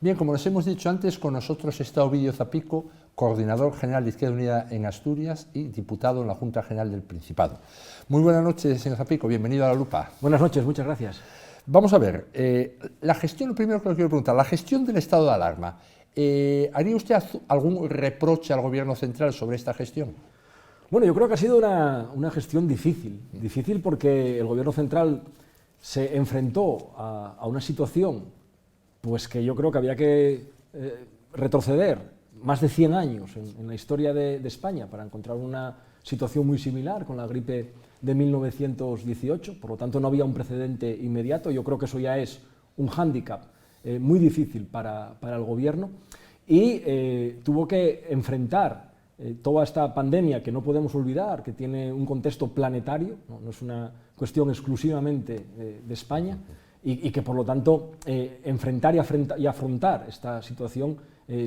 Bien, como les hemos dicho antes, con nosotros está Ovidio Zapico, coordinador general de Izquierda Unida en Asturias y diputado en la Junta General del Principado. Muy buenas noches, señor Zapico, bienvenido a La Lupa. Buenas noches, muchas gracias. Vamos a ver, la gestión, lo primero que le quiero preguntar, la gestión del estado de alarma, ¿haría usted algún reproche al Gobierno central sobre esta gestión? Bueno, yo creo que ha sido una gestión difícil porque el Gobierno central se enfrentó a una situación pues que yo creo que había que retroceder más de 100 años en la historia de España para encontrar una situación muy similar con la gripe de 1918, por lo tanto no había un precedente inmediato. Yo creo que eso ya es un hándicap muy difícil para el Gobierno y tuvo que enfrentar toda esta pandemia que no podemos olvidar, que tiene un contexto planetario, no es una cuestión exclusivamente de España, y que por lo tanto enfrentar y afrontar esta situación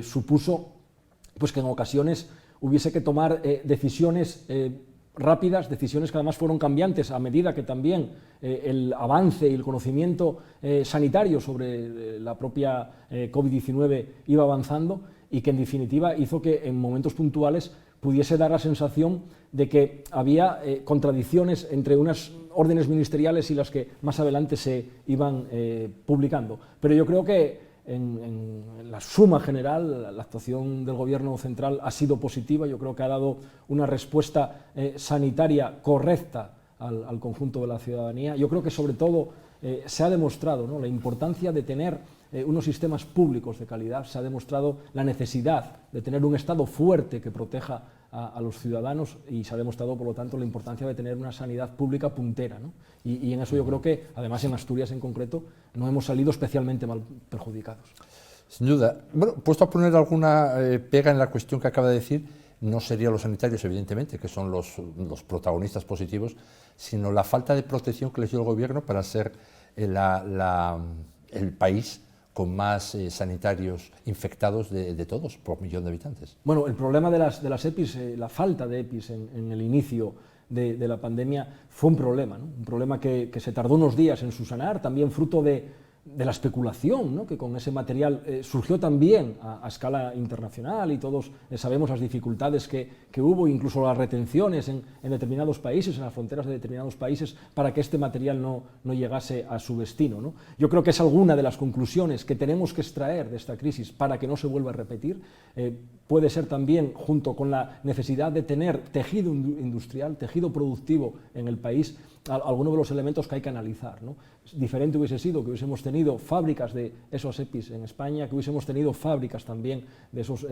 supuso pues, que en ocasiones hubiese que tomar decisiones rápidas, decisiones que además fueron cambiantes a medida que también el avance y el conocimiento sanitario sobre la propia COVID-19 iba avanzando y que en definitiva hizo que en momentos puntuales pudiese dar la sensación de que había contradicciones entre unas órdenes ministeriales y las que más adelante se iban publicando. Pero yo creo que en la suma general la actuación del Gobierno central ha sido positiva. Yo creo que ha dado una respuesta sanitaria correcta al conjunto de la ciudadanía. Yo creo que sobre todo se ha demostrado, ¿no?, la importancia de tener unos sistemas públicos de calidad, se ha demostrado la necesidad de tener un Estado fuerte que proteja a los ciudadanos y se ha demostrado, por lo tanto, la importancia de tener una sanidad pública puntera, ¿no? Y en eso yo creo que, además en Asturias en concreto, no hemos salido especialmente mal perjudicados. Sin duda. Bueno, puesto a poner alguna pega en la cuestión que acaba de decir, no serían los sanitarios, evidentemente, que son los protagonistas positivos, sino la falta de protección que les dio el Gobierno para ser el país con más sanitarios infectados de todos, por millón de habitantes. Bueno, el problema de las EPIs, la falta de EPIs en el inicio de la pandemia fue un problema, ¿no? Un problema que se tardó unos días en subsanar, también fruto de la especulación, ¿no?, que con ese material surgió también a escala internacional y todos sabemos las dificultades que hubo, incluso las retenciones en determinados países, en las fronteras de determinados países, para que este material no llegase a su destino, ¿no? Yo creo que es alguna de las conclusiones que tenemos que extraer de esta crisis para que no se vuelva a repetir. Puede ser también, junto con la necesidad de tener tejido industrial, tejido productivo en el país, algunos de los elementos que hay que analizar, ¿no? Diferente hubiese sido que hubiésemos tenido fábricas de esos EPIs en España, que hubiésemos tenido fábricas también de esos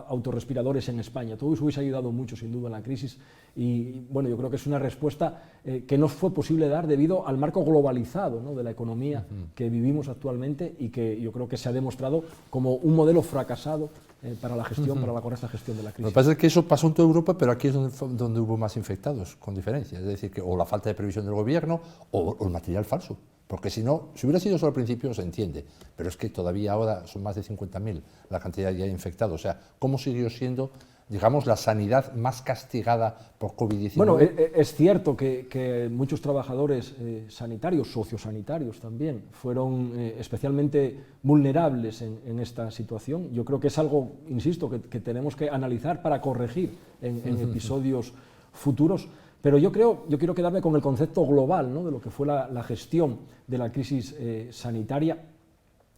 autorrespiradores en España. Todo eso hubiese ayudado mucho, sin duda, en la crisis y, bueno, yo creo que es una respuesta que no fue posible dar debido al marco globalizado, ¿no?, de la economía que vivimos actualmente y que yo creo que se ha demostrado como un modelo fracasado para la gestión, para la correcta gestión de la crisis. Lo que pasa es que eso pasó en toda Europa, pero aquí es donde hubo más infectados, con diferencia. Es decir, que o la falta de previsión del Gobierno o el material falso. Porque si no, si hubiera sido solo al principio se entiende, pero es que todavía ahora son más de 50.000 la cantidad ya de infectados. O sea, ¿cómo siguió siendo, digamos, la sanidad más castigada por COVID-19? Bueno, es cierto que muchos trabajadores sanitarios, sociosanitarios también, fueron especialmente vulnerables en esta situación. Yo creo que es algo, insisto, que tenemos que analizar para corregir en episodios futuros. Pero yo quiero quedarme con el concepto global, ¿no?, de lo que fue la gestión de la crisis sanitaria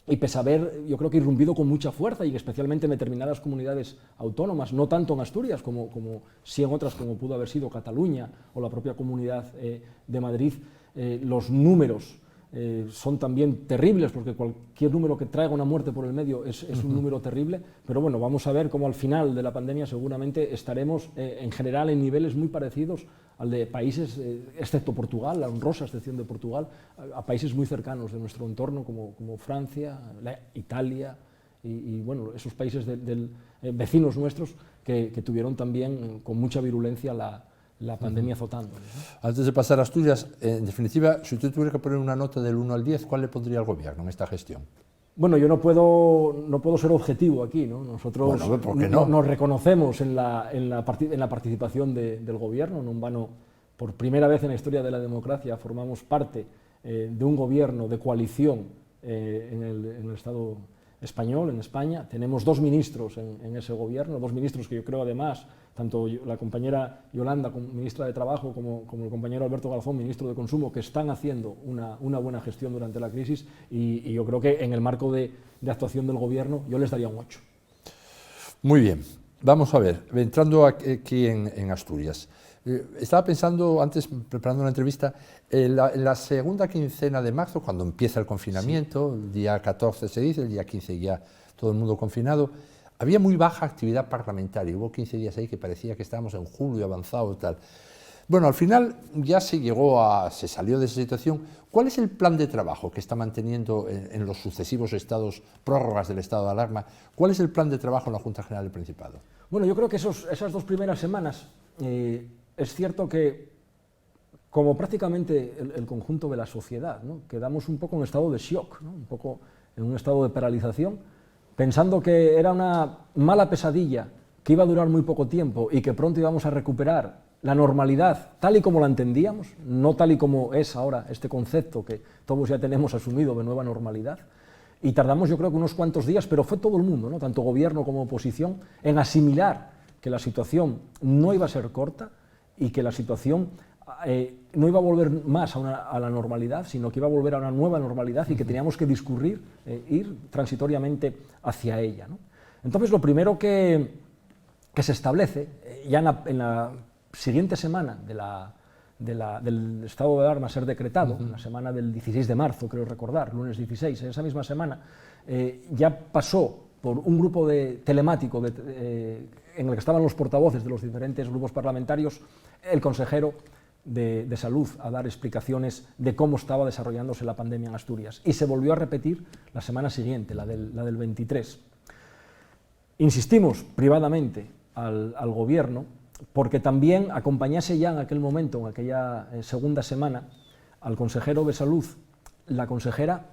y pese a haber, yo creo que irrumpido con mucha fuerza y especialmente en determinadas comunidades autónomas, no tanto en Asturias como sí en otras como pudo haber sido Cataluña o la propia Comunidad de Madrid, los números son también terribles, porque cualquier número que traiga una muerte por el medio es un número terrible, pero bueno, vamos a ver cómo al final de la pandemia seguramente estaremos en general en niveles muy parecidos al de países, excepto Portugal, la honrosa excepción de Portugal, a países muy cercanos de nuestro entorno como Francia, Italia y bueno, esos países vecinos nuestros que tuvieron también con mucha virulencia la pandemia azotándoles, ¿no? Antes de pasar a Asturias, en definitiva, si usted tuviera que poner una nota del 1 al 10, ¿cuál le pondría al Gobierno en esta gestión? Bueno, yo no puedo ser objetivo aquí, ¿no? Nosotros bueno, ¿por qué no? Nos reconocemos en la participación del Gobierno, non vano, por primera vez en la historia de la democracia formamos parte de un Gobierno de coalición en el Estado español, en España. Tenemos 2 ministros en ese gobierno, 2 ministros que yo creo además, tanto la compañera Yolanda, ministra de Trabajo, como el compañero Alberto Garzón, ministro de Consumo, que están haciendo una buena gestión durante la crisis y yo creo que en el marco de actuación del gobierno yo les daría un 8. Muy bien, vamos a ver, entrando aquí en Asturias. Estaba pensando, antes, preparando una entrevista, en la segunda quincena de marzo, cuando empieza el confinamiento, sí. El día 14 se dice, el día 15 ya todo el mundo confinado, había muy baja actividad parlamentaria, hubo 15 días ahí que parecía que estábamos en julio avanzado y tal. Bueno, al final ya se salió de esa situación. ¿Cuál es el plan de trabajo que está manteniendo en los sucesivos prórrogas del estado de alarma? ¿Cuál es el plan de trabajo en la Junta General del Principado? Bueno, yo creo que esas 2 primeras semanas, es cierto que, como prácticamente el conjunto de la sociedad, ¿no?, quedamos un poco en estado de shock, ¿no?, un poco en un estado de paralización, pensando que era una mala pesadilla que iba a durar muy poco tiempo y que pronto íbamos a recuperar la normalidad tal y como la entendíamos, no tal y como es ahora este concepto que todos ya tenemos asumido de nueva normalidad. Y tardamos, yo creo que unos cuantos días, pero fue todo el mundo, ¿no?, tanto gobierno como oposición, en asimilar que la situación no iba a ser corta y que la situación no iba a volver más a la normalidad, sino que iba a volver a una nueva normalidad y que teníamos que discurrir, ir transitoriamente hacia ella, ¿no? Entonces, lo primero que se establece, ya en la siguiente semana del estado de alarma ser decretado, la semana del 16 de marzo, creo recordar, lunes 16, en esa misma semana, ya pasó por un grupo telemático en el que estaban los portavoces de los diferentes grupos parlamentarios, el consejero de Salud a dar explicaciones de cómo estaba desarrollándose la pandemia en Asturias. Y se volvió a repetir la semana siguiente, la del 23. Insistimos privadamente al gobierno porque también acompañase ya en aquel momento, en aquella segunda semana, al consejero de Salud, la consejera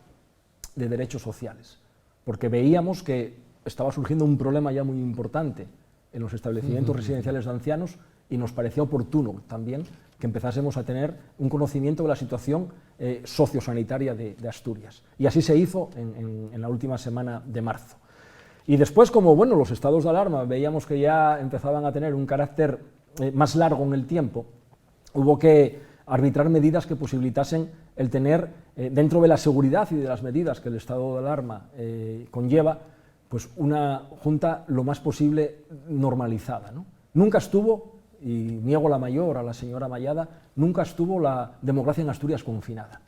de Derechos Sociales, porque veíamos que estaba surgiendo un problema ya muy importante en los establecimientos residenciales de ancianos y nos parecía oportuno también que empezásemos a tener un conocimiento de la situación sociosanitaria de Asturias. Y así se hizo en la última semana de marzo. Y después, como bueno, los estados de alarma veíamos que ya empezaban a tener un carácter más largo en el tiempo, hubo que arbitrar medidas que posibilitasen el tener, dentro de la seguridad y de las medidas que el estado de alarma conlleva, pues una Junta lo más posible normalizada, ¿no? Nunca estuvo, y niego la mayor a la señora Mallada, nunca estuvo la democracia en Asturias confinada.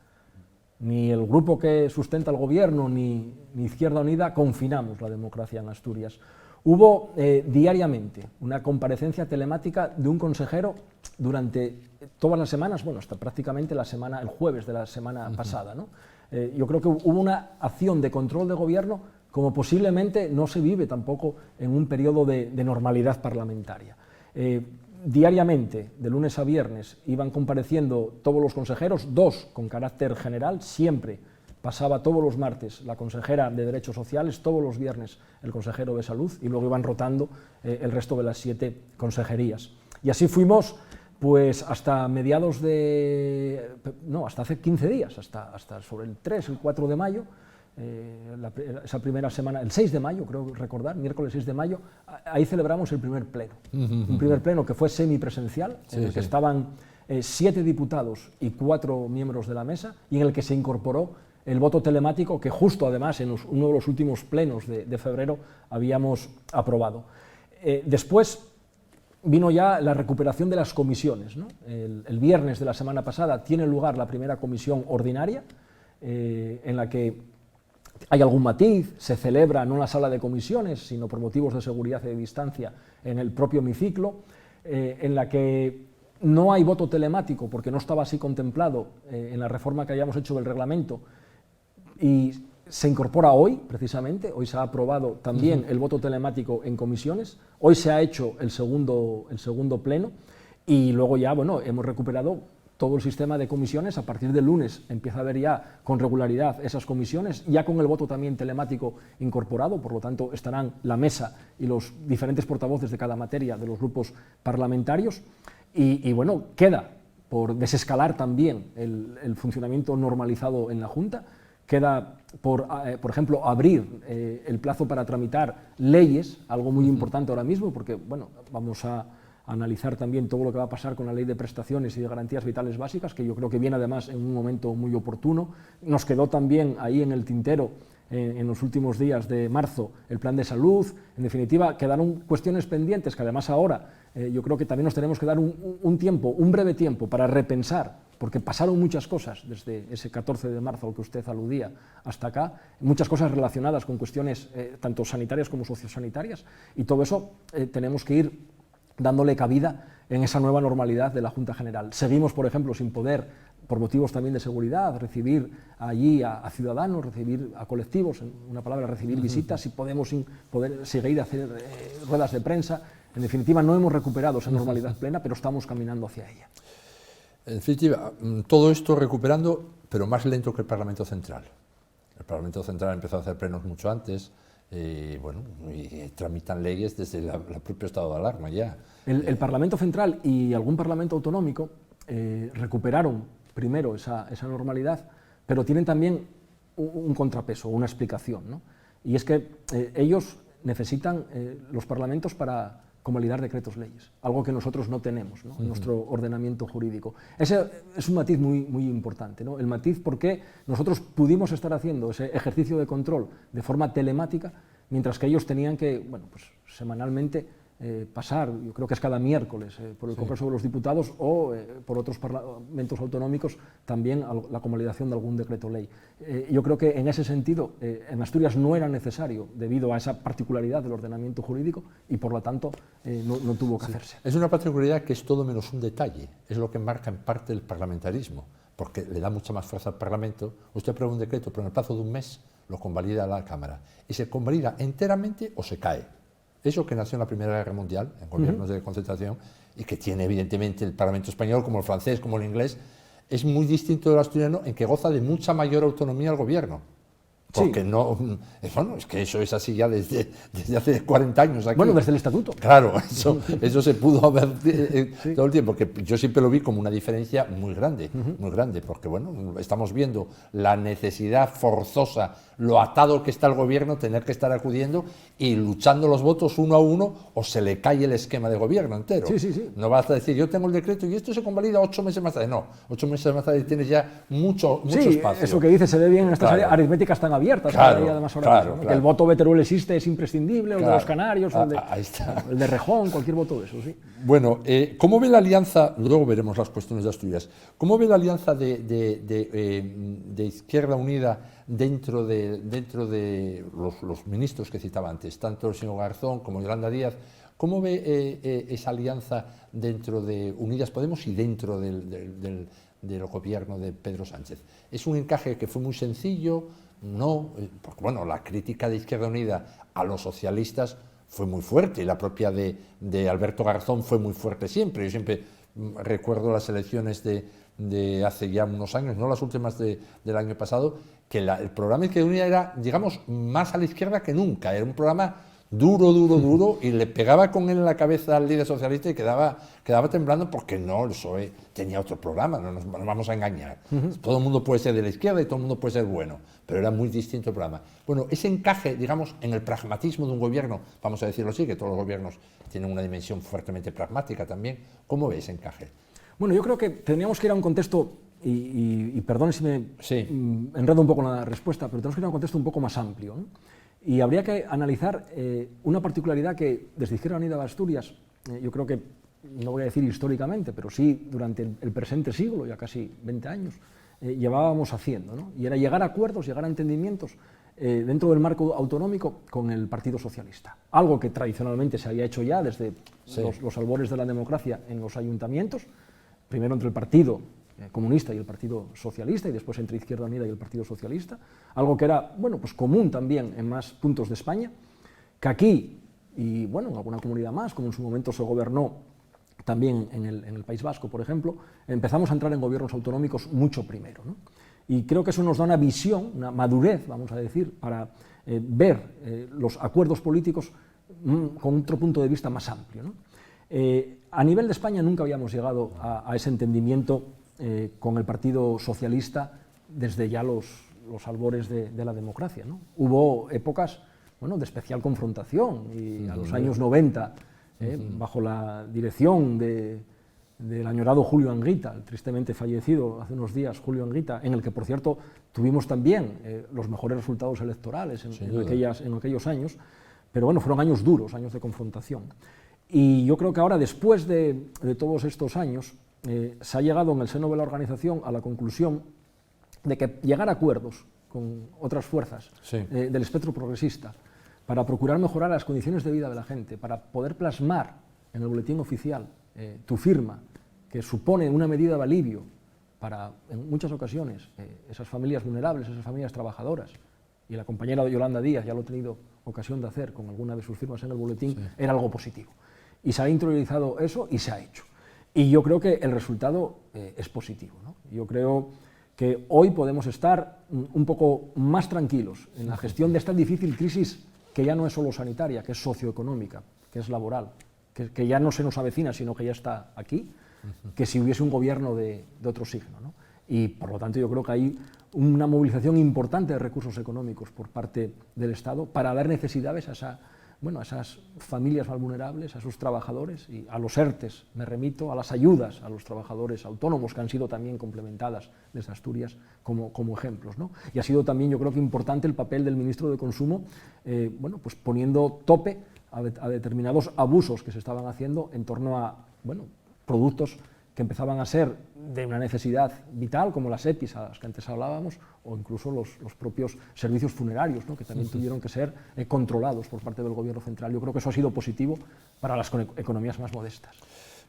Ni el grupo que sustenta el gobierno ni Izquierda Unida confinamos la democracia en Asturias. Hubo diariamente una comparecencia telemática de un consejero durante todas las semanas, bueno, hasta prácticamente el jueves de la semana pasada, ¿no? Yo creo que hubo una acción de control de gobierno como posiblemente no se vive tampoco en un periodo de normalidad parlamentaria. Diariamente, de lunes a viernes, iban compareciendo todos los consejeros, 2 con carácter general, siempre pasaba todos los martes la consejera de Derechos Sociales, todos los viernes el consejero de Salud, y luego iban rotando el resto de las 7 consejerías. Y así fuimos pues hasta mediados hasta hace 15 días, hasta sobre el 3, el 4 de mayo, esa primera semana, el 6 de mayo, creo recordar, miércoles 6 de mayo, ahí celebramos el primer pleno. Un primer pleno que fue semipresencial, en el que estaban 7 diputados y 4 miembros de la mesa, y en el que se incorporó el voto telemático que justo además en uno de los últimos plenos de febrero habíamos aprobado. Después vino ya la recuperación de las comisiones, ¿no? El viernes de la semana pasada tiene lugar la primera comisión ordinaria, en la que hay algún matiz, se celebra no en la sala de comisiones, sino por motivos de seguridad y de distancia en el propio hemiciclo, en la que no hay voto telemático porque no estaba así contemplado en la reforma que hayamos hecho del reglamento, y se incorpora hoy, precisamente, hoy se ha aprobado también el voto telemático en comisiones, hoy se ha hecho el segundo pleno, y luego ya, bueno, hemos recuperado todo el sistema de comisiones. A partir del lunes empieza a haber ya con regularidad esas comisiones, ya con el voto también telemático incorporado, por lo tanto estarán la mesa y los diferentes portavoces de cada materia de los grupos parlamentarios, y bueno, queda por desescalar también el funcionamiento normalizado en la Junta, queda por ejemplo, abrir el plazo para tramitar leyes, algo muy importante ahora mismo, porque bueno, vamos a analizar también todo lo que va a pasar con la ley de prestaciones y de garantías vitales básicas, que yo creo que viene además en un momento muy oportuno. Nos quedó también ahí en el tintero, en los últimos días de marzo, el plan de salud. En definitiva, quedaron cuestiones pendientes que además ahora yo creo que también nos tenemos que dar un breve tiempo para repensar, porque pasaron muchas cosas desde ese 14 de marzo al que usted aludía hasta acá, muchas cosas relacionadas con cuestiones tanto sanitarias como sociosanitarias, y todo eso tenemos que ir dándole cabida en esa nueva normalidad de la Junta General. Seguimos, por ejemplo, sin poder, por motivos también de seguridad, recibir allí a ciudadanos, recibir a colectivos, en una palabra, recibir visitas, y podemos poder seguir a hacer ruedas de prensa. En definitiva, no hemos recuperado esa normalidad plena, pero estamos caminando hacia ella. En definitiva, todo esto recuperando, pero más lento que el Parlamento Central. El Parlamento Central empezó a hacer plenos mucho antes, y tramitan leyes desde el propio estado de alarma ya. El Parlamento Central y algún Parlamento autonómico recuperaron primero esa normalidad, pero tienen también un contrapeso, una explicación, ¿no? Y es que ellos necesitan los parlamentos para convalidar decretos leyes, algo que nosotros no tenemos, ¿no?, en nuestro ordenamiento jurídico. Ese es un matiz muy importante, ¿no? El matiz porque nosotros pudimos estar haciendo ese ejercicio de control de forma telemática, mientras que ellos tenían que, bueno, pues semanalmente pasar, yo creo que es cada miércoles, por el Congreso de los Diputados o por otros parlamentos autonómicos también la convalidación de algún decreto ley. Yo creo que en ese sentido en Asturias no era necesario debido a esa particularidad del ordenamiento jurídico y por lo tanto no tuvo que hacerse. Es una particularidad que es todo menos un detalle, es lo que marca en parte el parlamentarismo, porque le da mucha más fuerza al Parlamento. Usted aprueba un decreto, pero en el plazo de un mes lo convalida la Cámara y se convalida enteramente o se cae. Eso que nació en la Primera Guerra Mundial, en gobiernos de concentración, y que tiene evidentemente el Parlamento español, como el francés, como el inglés, es muy distinto del asturiano en que goza de mucha mayor autonomía el gobierno. Porque sí. Bueno, es que eso es así ya desde hace 40 años aquí. Bueno, desde el Estatuto. Claro, eso se pudo ver sí. Todo el tiempo, porque yo siempre lo vi como una diferencia muy grande, porque bueno, estamos viendo la necesidad forzosa, lo atado que está el gobierno, tener que estar acudiendo y luchando los votos uno a uno, o se le cae el esquema de gobierno entero. Sí. No basta decir, yo tengo el decreto y esto se convalida 8 meses más tarde. No, 8 meses más tarde tienes ya mucho espacio. Eso que dice se ve bien en estas áreas aritméticas tan abiertas. Claro, además claro. Que el voto Veteruel existe, es imprescindible, o el de los Canarios, o el de Rejón, cualquier voto de eso, sí. Bueno, ¿cómo ve la alianza? Luego veremos las cuestiones de Asturias. ¿Cómo ve la alianza de Izquierda Unida dentro de los ministros que citaba antes, tanto el señor Garzón como Yolanda Díaz? ¿Cómo ve esa alianza dentro de Unidas Podemos y dentro del gobierno de Pedro Sánchez? ¿Es un encaje que fue muy sencillo? No, porque bueno, la crítica de Izquierda Unida a los socialistas fue muy fuerte, y la propia de Alberto Garzón fue muy fuerte siempre. Yo siempre recuerdo las elecciones de hace ya unos años, no las últimas del año pasado, que el programa de Izquierda Unida era, digamos, más a la izquierda que nunca. Era un programa duro, y le pegaba con él en la cabeza al líder socialista y quedaba temblando, porque no, el PSOE tenía otro programa, no nos vamos a engañar. Todo el mundo puede ser de la izquierda y todo el mundo puede ser bueno, pero era muy distinto el programa. Bueno, ese encaje, digamos, en el pragmatismo de un gobierno, vamos a decirlo así, que todos los gobiernos tienen una dimensión fuertemente pragmática también, ¿cómo ve ese encaje? Bueno, yo creo que tendríamos que ir a un contexto, y perdone si me enredo un poco en la respuesta, pero tenemos que ir a un contexto un poco más amplio, ¿no? Y habría que analizar una particularidad que desde Izquierda Unida de Asturias, yo creo que, no voy a decir históricamente, pero sí durante el presente siglo, ya casi 20 años, llevábamos haciendo, ¿no? Y era llegar a acuerdos, llegar a entendimientos dentro del marco autonómico con el Partido Socialista. Algo que tradicionalmente se había hecho ya desde los albores de la democracia en los ayuntamientos, primero entre el Partido Comunista y el Partido Socialista, y después entre Izquierda Unida y el Partido Socialista, algo que era, bueno, pues común también en más puntos de España, que aquí, y bueno, en alguna comunidad más, como en su momento se gobernó también en el País Vasco, por ejemplo, empezamos a entrar en gobiernos autonómicos mucho primero, ¿no? Y creo que eso nos da una visión, una madurez, vamos a decir, para ver los acuerdos políticos con otro punto de vista más amplio, ¿no? A nivel de España nunca habíamos llegado a ese entendimiento con el Partido Socialista desde ya los los albores de la democracia, ¿no? Hubo épocas, bueno, de especial confrontación, y a los años 90, bajo la dirección del añorado Julio Anguita, el tristemente fallecido hace unos días Julio Anguita, en el que, por cierto, tuvimos también los mejores resultados electorales en aquellos años, pero bueno, fueron años duros, años de confrontación. Y yo creo que ahora, después de todos estos años, se ha llegado en el seno de la organización a la conclusión de que llegar a acuerdos con otras fuerzas del espectro progresista para procurar mejorar las condiciones de vida de la gente, para poder plasmar en el boletín oficial tu firma, que supone una medida de alivio para, en muchas ocasiones, esas familias vulnerables, esas familias trabajadoras, y la compañera Yolanda Díaz ya lo ha tenido ocasión de hacer con alguna de sus firmas en el boletín, era algo positivo. Y se ha interiorizado eso y se ha hecho. Y yo creo que el resultado es positivo, ¿no? Yo creo que hoy podemos estar un poco más tranquilos en la gestión de esta difícil crisis, que ya no es solo sanitaria, que es socioeconómica, que es laboral, que ya no se nos avecina, sino que ya está aquí, que si hubiese un gobierno de otro signo, ¿no? Y por lo tanto yo creo que hay una movilización importante de recursos económicos por parte del Estado para dar necesidades a esas familias más vulnerables, a sus trabajadores, y a los ERTES me remito, a las ayudas a los trabajadores autónomos, que han sido también complementadas desde Asturias como ejemplos, ¿no? Y ha sido también, yo creo que importante, el papel del ministro de Consumo, pues poniendo tope a determinados abusos que se estaban haciendo en torno a productos que empezaban a ser de una necesidad vital, como las EPIs a las que antes hablábamos, o incluso los propios servicios funerarios, ¿no? Que también tuvieron que ser controlados por parte del Gobierno central. Yo creo que eso ha sido positivo para las economías más modestas.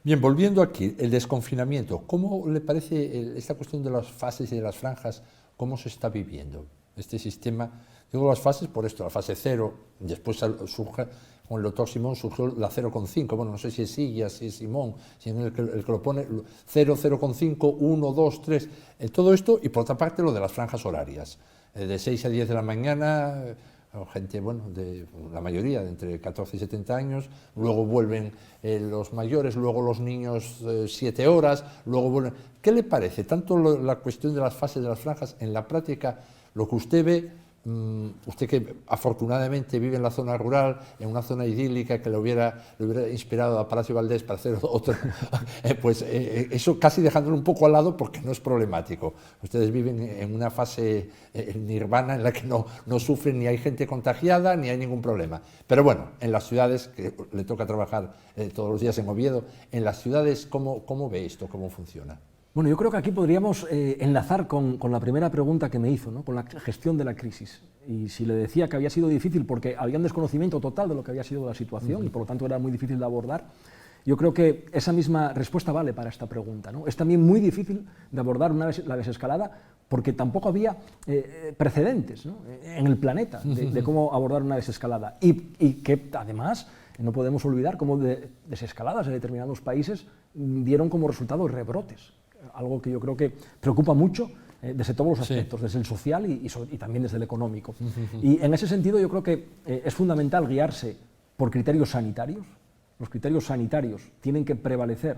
Bien, volviendo aquí, el desconfinamiento, ¿cómo le parece esta cuestión de las fases y de las franjas, cómo se está viviendo este sistema? Digo las fases por esto, la fase 0, después surge, con el doctor Simón surgió la 0,5, bueno, no sé si es Silla, si es Simón, si es el que lo pone, 0, 0,5, 1, 2, 3, todo esto, y por otra parte lo de las franjas horarias, de 6 a 10 de la mañana, gente, la mayoría de entre 14 y 70 años, luego vuelven los mayores, luego los niños 7 horas, luego vuelven. ¿Qué le parece tanto la cuestión de las fases de las franjas en la práctica, lo que usted ve? Usted que afortunadamente vive en la zona rural, en una zona idílica que le hubiera inspirado a Palacio Valdés para hacer otro, pues eso casi dejándolo un poco al lado porque no es problemático. Ustedes viven en una fase nirvana en la que no sufren, ni hay gente contagiada, ni hay ningún problema. Pero bueno, en las ciudades, que le toca trabajar todos los días en Oviedo, en las ciudades, ¿cómo ve esto? ¿Cómo funciona? Bueno, yo creo que aquí podríamos enlazar con la primera pregunta que me hizo, ¿no? Con la gestión de la crisis. Y si le decía que había sido difícil porque había un desconocimiento total de lo que había sido la situación y por lo tanto era muy difícil de abordar, yo creo que esa misma respuesta vale para esta pregunta, ¿no? Es también muy difícil de abordar la desescalada porque tampoco había precedentes, ¿no? En el planeta de cómo abordar una desescalada y que además no podemos olvidar cómo desescaladas en determinados países dieron como resultado rebrotes. Algo que yo creo que preocupa mucho desde todos los aspectos, desde el social y también desde el económico. Y en ese sentido yo creo que es fundamental guiarse por criterios sanitarios. Los criterios sanitarios tienen que prevalecer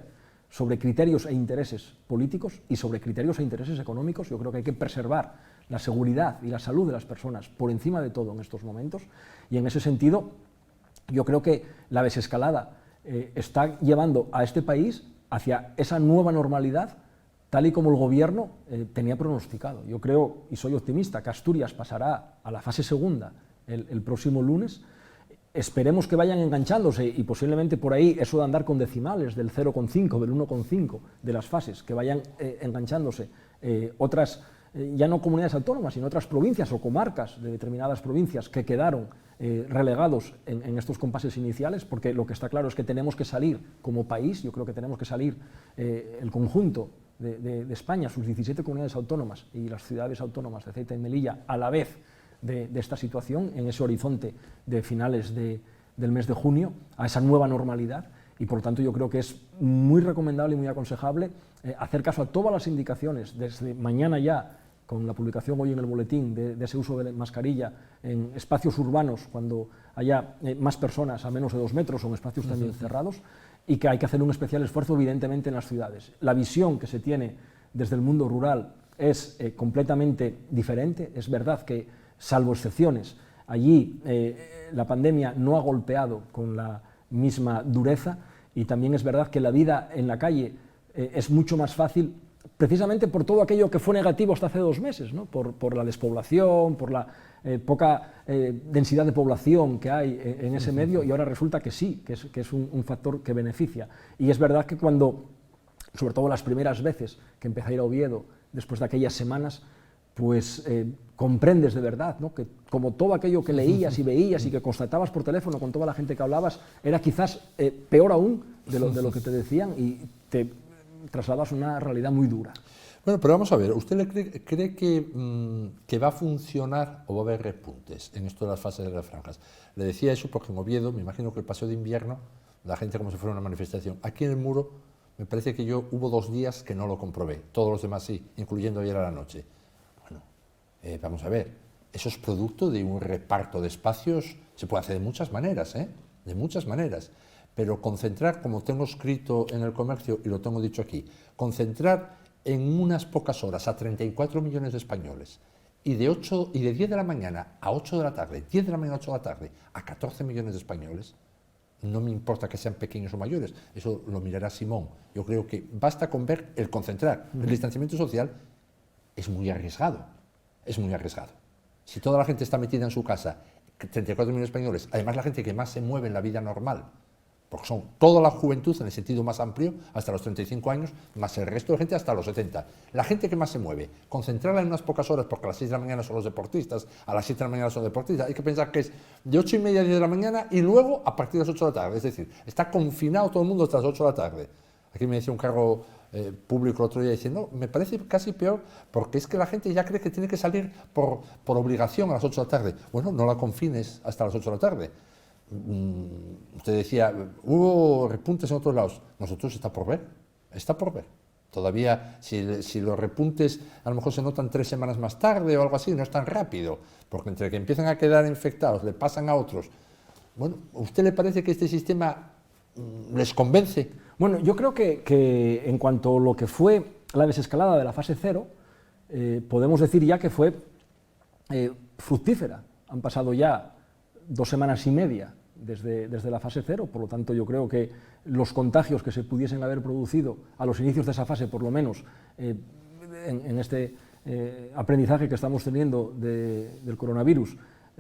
sobre criterios e intereses políticos y sobre criterios e intereses económicos. Yo creo que hay que preservar la seguridad y la salud de las personas por encima de todo en estos momentos. Y en ese sentido yo creo que la desescalada está llevando a este país hacia esa nueva normalidad tal y como el Gobierno tenía pronosticado. Yo creo, y soy optimista, que Asturias pasará a la fase segunda el próximo lunes. Esperemos que vayan enganchándose y posiblemente por ahí eso de andar con decimales del 0,5, del 1,5 de las fases, que vayan enganchándose otras, ya no comunidades autónomas, sino otras provincias o comarcas de determinadas provincias que quedaron relegados en estos compases iniciales, porque lo que está claro es que tenemos que salir como país, yo creo que tenemos que salir el conjunto de España, sus 17 comunidades autónomas y las ciudades autónomas de Ceuta y Melilla a la vez de esta situación, en ese horizonte de finales del mes de junio, a esa nueva normalidad, y por lo tanto yo creo que es muy recomendable y muy aconsejable hacer caso a todas las indicaciones, desde mañana ya, con la publicación hoy en el boletín de ese uso de mascarilla en espacios urbanos, cuando haya más personas a menos de 2 metros o en espacios también cerrados, y que hay que hacer un especial esfuerzo evidentemente en las ciudades. La visión que se tiene desde el mundo rural es completamente diferente. Es verdad que, salvo excepciones, allí la pandemia no ha golpeado con la misma dureza, y también es verdad que la vida en la calle es mucho más fácil, precisamente por todo aquello que fue negativo hasta hace 2 meses, ¿no? Por la despoblación, por la poca densidad de población que hay en ese medio, y ahora resulta que sí, que es un factor que beneficia. Y es verdad que cuando, sobre todo las primeras veces que empecé a ir a Oviedo, después de aquellas semanas, pues comprendes de verdad, ¿no? Que como todo aquello que leías y veías y que constatabas por teléfono con toda la gente que hablabas, era quizás peor aún de lo que te decían, y te trasladas una realidad muy dura. Bueno, pero vamos a ver, ¿usted cree que va a funcionar o va a haber repuntes en esto de las fases de las franjas? Le decía eso porque en Oviedo, me imagino que el paseo de invierno, la gente como si fuera una manifestación. Aquí en el Muro, me parece que hubo 2 días que no lo comprobé, todos los demás sí, incluyendo ayer a la noche. Bueno, vamos a ver, eso es producto de un reparto de espacios, se puede hacer de muchas maneras, de muchas maneras, pero concentrar, como tengo escrito en El Comercio y lo tengo dicho aquí, concentrar en unas pocas horas a 34 millones de españoles y de 10 de la mañana a 8 de la tarde, 10 de la mañana a 8 de la tarde, a 14 millones de españoles, no me importa que sean pequeños o mayores, eso lo mirará Simón. Yo creo que basta con ver el concentrar. El distanciamiento social es muy arriesgado, es muy arriesgado. Si toda la gente está metida en su casa, 34 millones de españoles, además la gente que más se mueve en la vida normal, porque son toda la juventud en el sentido más amplio, hasta los 35 años, más el resto de gente hasta los 70. La gente que más se mueve, concentrarla en unas pocas horas, porque a las 6 de la mañana son los deportistas, a las 7 de la mañana son deportistas, hay que pensar que es de 8:30 a 10 de la mañana y luego a partir de las 8 de la tarde, es decir, está confinado todo el mundo hasta las 8 de la tarde. Aquí me decía un cargo público el otro día diciendo, no, me parece casi peor, porque es que la gente ya cree que tiene que salir por obligación a las 8 de la tarde. Bueno, no la confines hasta las 8 de la tarde. Usted decía, hubo repuntes en otros lados. Nosotros está por ver, está por ver. Todavía, si los repuntes a lo mejor se notan 3 semanas más tarde o algo así, no es tan rápido, porque entre que empiezan a quedar infectados, le pasan a otros. Bueno, ¿a usted le parece que este sistema les convence? Bueno, yo creo que en cuanto a lo que fue la desescalada de la fase 0, podemos decir ya que fue fructífera. Han pasado ya 2 semanas y media desde la fase 0, por lo tanto yo creo que los contagios que se pudiesen haber producido a los inicios de esa fase, por lo menos en este aprendizaje que estamos teniendo del coronavirus,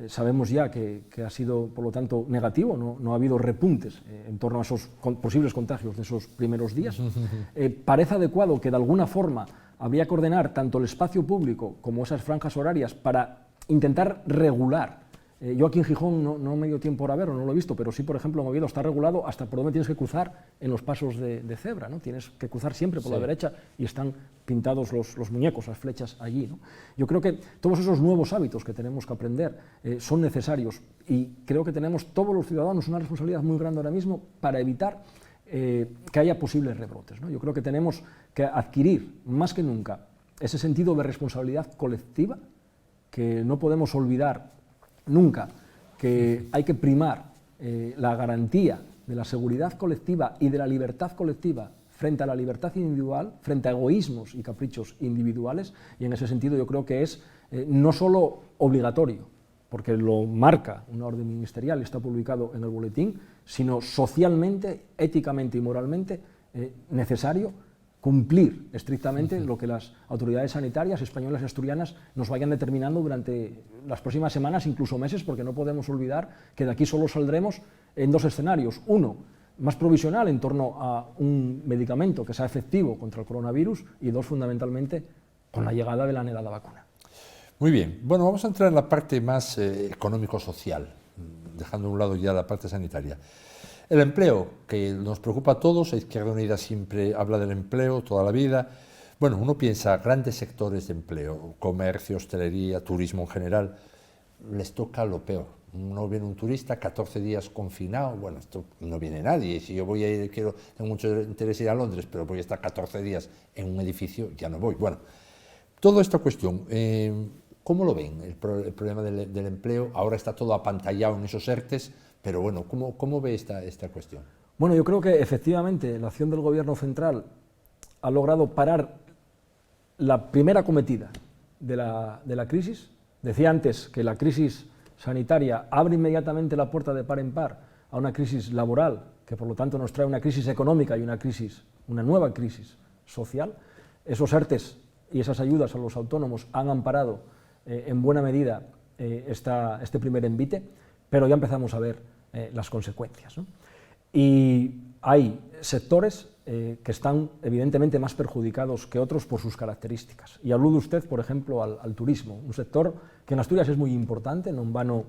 sabemos ya que ha sido, por lo tanto, negativo, no ha habido repuntes en torno a esos posibles contagios de esos primeros días. Parece adecuado que de alguna forma habría que ordenar tanto el espacio público como esas franjas horarias para intentar regular. Yo aquí en Gijón no me dio tiempo a verlo, no lo he visto, pero sí, por ejemplo, en Oviedo está regulado hasta por dónde tienes que cruzar en los pasos de cebra, ¿no? Tienes que cruzar siempre por la derecha y están pintados los muñecos, las flechas allí, ¿no? Yo creo que todos esos nuevos hábitos que tenemos que aprender son necesarios, y creo que tenemos todos los ciudadanos una responsabilidad muy grande ahora mismo para evitar que haya posibles rebrotes, ¿no? Yo creo que tenemos que adquirir más que nunca ese sentido de responsabilidad colectiva, que no podemos olvidar nunca, que hay que primar la garantía de la seguridad colectiva y de la libertad colectiva frente a la libertad individual, frente a egoísmos y caprichos individuales, y en ese sentido yo creo que es no solo obligatorio, porque lo marca una orden ministerial y está publicado en el boletín, sino socialmente, éticamente y moralmente necesario cumplir estrictamente lo que las autoridades sanitarias españolas y asturianas nos vayan determinando durante las próximas semanas, incluso meses, porque no podemos olvidar que de aquí solo saldremos en 2 escenarios. Uno, más provisional en torno a un medicamento que sea efectivo contra el coronavirus, y 2, fundamentalmente, con la llegada de la anhelada vacuna. Muy bien. Bueno, vamos a entrar en la parte más económico-social, dejando a un lado ya la parte sanitaria. El empleo, que nos preocupa a todos, Izquierda Unida siempre habla del empleo toda la vida. Bueno, uno piensa grandes sectores de empleo, comercio, hostelería, turismo en general, les toca lo peor. No viene un turista, 14 días confinado, bueno, esto no viene nadie. Si yo voy a ir, tengo mucho interés en ir a Londres, pero voy a estar 14 días en un edificio, ya no voy. Bueno, toda esta cuestión, ¿cómo lo ven? El problema del empleo, ahora está todo apantallado en esos ERTES, pero bueno, ¿cómo ve esta cuestión? Bueno, yo creo que efectivamente la acción del Gobierno central ha logrado parar la primera acometida de la crisis. Decía antes que la crisis sanitaria abre inmediatamente la puerta de par en par a una crisis laboral, que por lo tanto nos trae una crisis económica y una nueva crisis social. Esos ERTEs y esas ayudas a los autónomos han amparado en buena medida este primer envite, pero ya empezamos a ver las consecuencias, ¿no? Y hay sectores que están evidentemente más perjudicados que otros por sus características. Y alude usted, por ejemplo, al turismo, un sector que en Asturias es muy importante, no en vano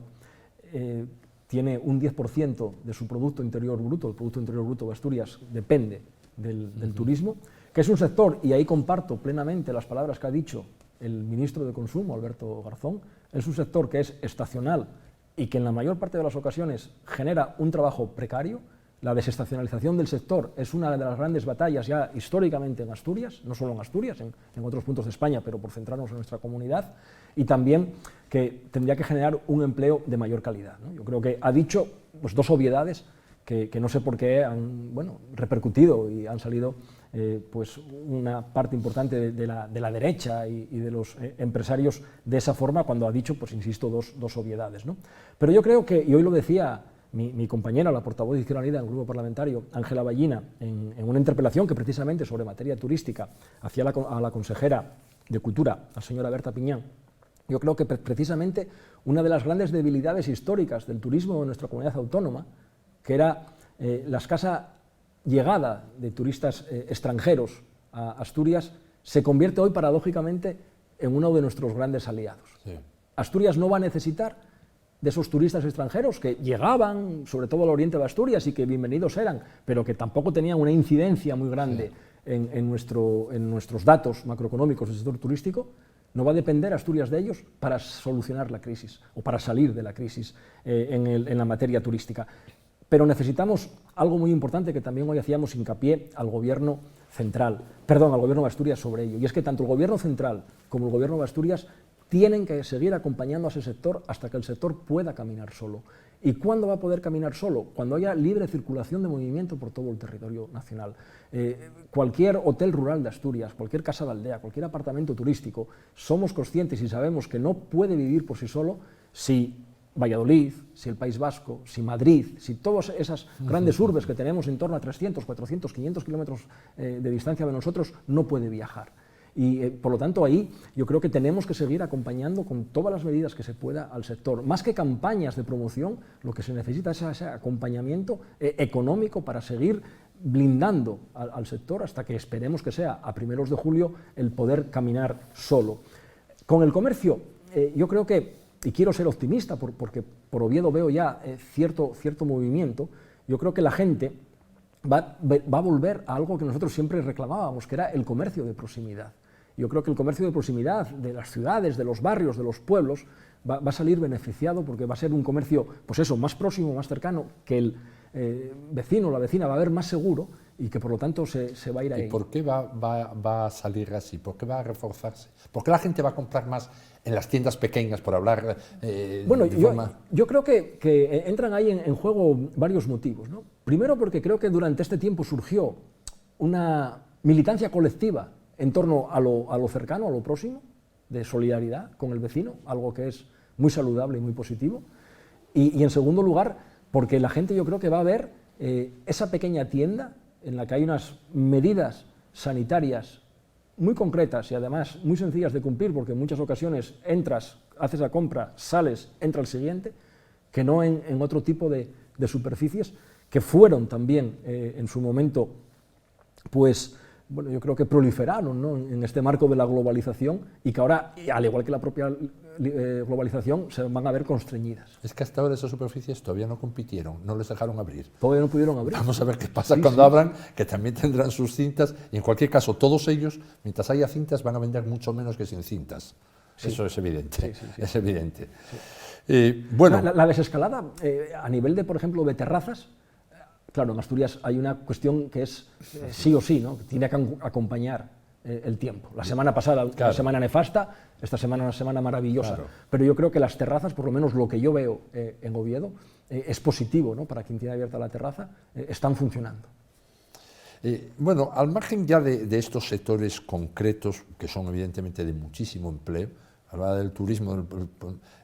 tiene un 10% de su Producto Interior Bruto, el Producto Interior Bruto de Asturias depende del turismo, que es un sector, y ahí comparto plenamente las palabras que ha dicho el ministro de Consumo, Alberto Garzón, es un sector que es estacional y que en la mayor parte de las ocasiones genera un trabajo precario. La desestacionalización del sector es una de las grandes batallas ya históricamente en Asturias, no solo en Asturias, en otros puntos de España, pero por centrarnos en nuestra comunidad, y también que tendría que generar un empleo de mayor calidad, ¿no? Yo creo que ha dicho pues, dos obviedades que no sé por qué han repercutido y han salido pues una parte importante de la derecha y de los empresarios de esa forma, cuando ha dicho, pues insisto, dos obviedades, ¿no? Pero yo creo que, y hoy lo decía mi compañera, la portavoz de Izquierda Unida en el grupo parlamentario, Ángela Ballina, en una interpelación que precisamente sobre materia turística hacía a la consejera de Cultura, la señora Berta Piñán, yo creo que precisamente una de las grandes debilidades históricas del turismo de nuestra comunidad autónoma, que era la escasa llegada de turistas extranjeros a Asturias, se convierte hoy paradójicamente en uno de nuestros grandes aliados. Sí. Asturias no va a necesitar de esos turistas extranjeros que llegaban, sobre todo al oriente de Asturias, y que bienvenidos eran, pero que tampoco tenían una incidencia muy grande en nuestros datos macroeconómicos del sector turístico. No va a depender Asturias de ellos para solucionar la crisis o para salir de la crisis en la materia turística. Pero necesitamos algo muy importante que también hoy hacíamos hincapié al Gobierno de Asturias sobre ello, y es que tanto el Gobierno central como el Gobierno de Asturias tienen que seguir acompañando a ese sector hasta que el sector pueda caminar solo. ¿Y cuándo va a poder caminar solo? Cuando haya libre circulación de movimiento por todo el territorio nacional. Cualquier hotel rural de Asturias, cualquier casa de aldea, cualquier apartamento turístico, somos conscientes y sabemos que no puede vivir por sí solo si Valladolid, si el País Vasco, si Madrid, si todas esas grandes urbes que tenemos en torno a 300, 400, 500 kilómetros de distancia de nosotros, no puede viajar. Y por lo tanto ahí yo creo que tenemos que seguir acompañando con todas las medidas que se pueda al sector. Más que campañas de promoción, lo que se necesita es ese acompañamiento económico para seguir blindando al sector hasta que esperemos que sea a primeros de julio el poder caminar solo. Con el comercio, yo creo que, y quiero ser optimista porque por Oviedo veo ya cierto movimiento, yo creo que la gente va a volver a algo que nosotros siempre reclamábamos, que era el comercio de proximidad. Yo creo que el comercio de proximidad de las ciudades, de los barrios, de los pueblos, va a salir beneficiado porque va a ser un comercio, pues eso, más próximo, más cercano, que el vecino o la vecina va a ver más seguro y que por lo tanto se va a ir a ello. ¿Y por qué va a salir así? ¿Por qué va a reforzarse? ¿Por qué la gente va a comprar más en las tiendas pequeñas, por hablar bueno, yo creo que entran ahí en juego varios motivos, ¿no? Primero porque creo que durante este tiempo surgió una militancia colectiva en torno a lo cercano, a lo próximo, de solidaridad con el vecino, algo que es muy saludable y muy positivo. Y en segundo lugar, porque la gente yo creo que va a ver esa pequeña tienda en la que hay unas medidas sanitarias muy concretas y además muy sencillas de cumplir, porque en muchas ocasiones entras, haces la compra, sales, entra el siguiente, que no en otro tipo de superficies que fueron también en su momento, pues, bueno, yo creo que proliferaron, ¿no?, en este marco de la globalización y que ahora, al igual que la propia globalización, se van a ver constreñidas. Es que hasta ahora esas superficies todavía no compitieron, no les dejaron abrir. Todavía no pudieron abrir. Vamos a ver qué pasa cuando abran, que también tendrán sus cintas, y en cualquier caso, todos ellos, mientras haya cintas, van a vender mucho menos que sin cintas. Sí. Eso es evidente, es evidente. Sí. Bueno. La desescalada, a nivel de, por ejemplo, de terrazas, claro, en Asturias hay una cuestión que es sí o sí, ¿no?, que tiene que acompañar el tiempo. La semana pasada, una semana nefasta, esta semana una semana maravillosa. Claro. Pero yo creo que las terrazas, por lo menos lo que yo veo en Oviedo, es positivo, ¿no?, para quien tiene abierta la terraza, están funcionando. Bueno, al margen ya de estos sectores concretos, que son evidentemente de muchísimo empleo, hablaba del turismo,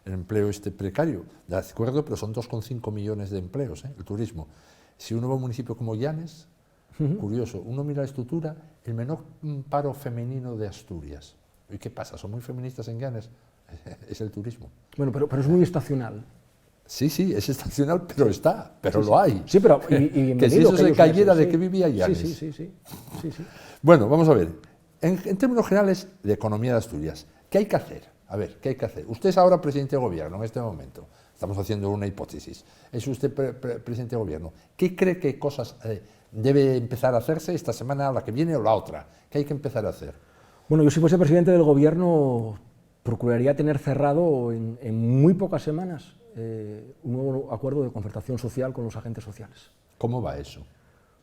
el empleo precario, de acuerdo, pero son 2,5 millones de empleos, el turismo. Si uno va a un municipio como Llanes, curioso, uno mira la estructura, el menor paro femenino de Asturias. ¿Y qué pasa? ¿Son muy feministas en Llanes? Es el turismo. Bueno, pero es muy estacional. Sí, sí, es estacional, pero lo hay. Sí, pero y que si eso se cayera de que vivía Llanes. Sí. Bueno, vamos a ver. En términos generales de economía de Asturias, ¿qué hay que hacer? A ver, ¿qué hay que hacer? Usted es ahora presidente de gobierno en este momento. Estamos haciendo una hipótesis. Es usted presidente de gobierno. ¿Qué cree que cosas debe empezar a hacerse esta semana, la que viene o la otra? ¿Qué hay que empezar a hacer? Bueno, yo si fuese presidente del gobierno procuraría tener cerrado en muy pocas semanas un nuevo acuerdo de concertación social con los agentes sociales. ¿Cómo va eso?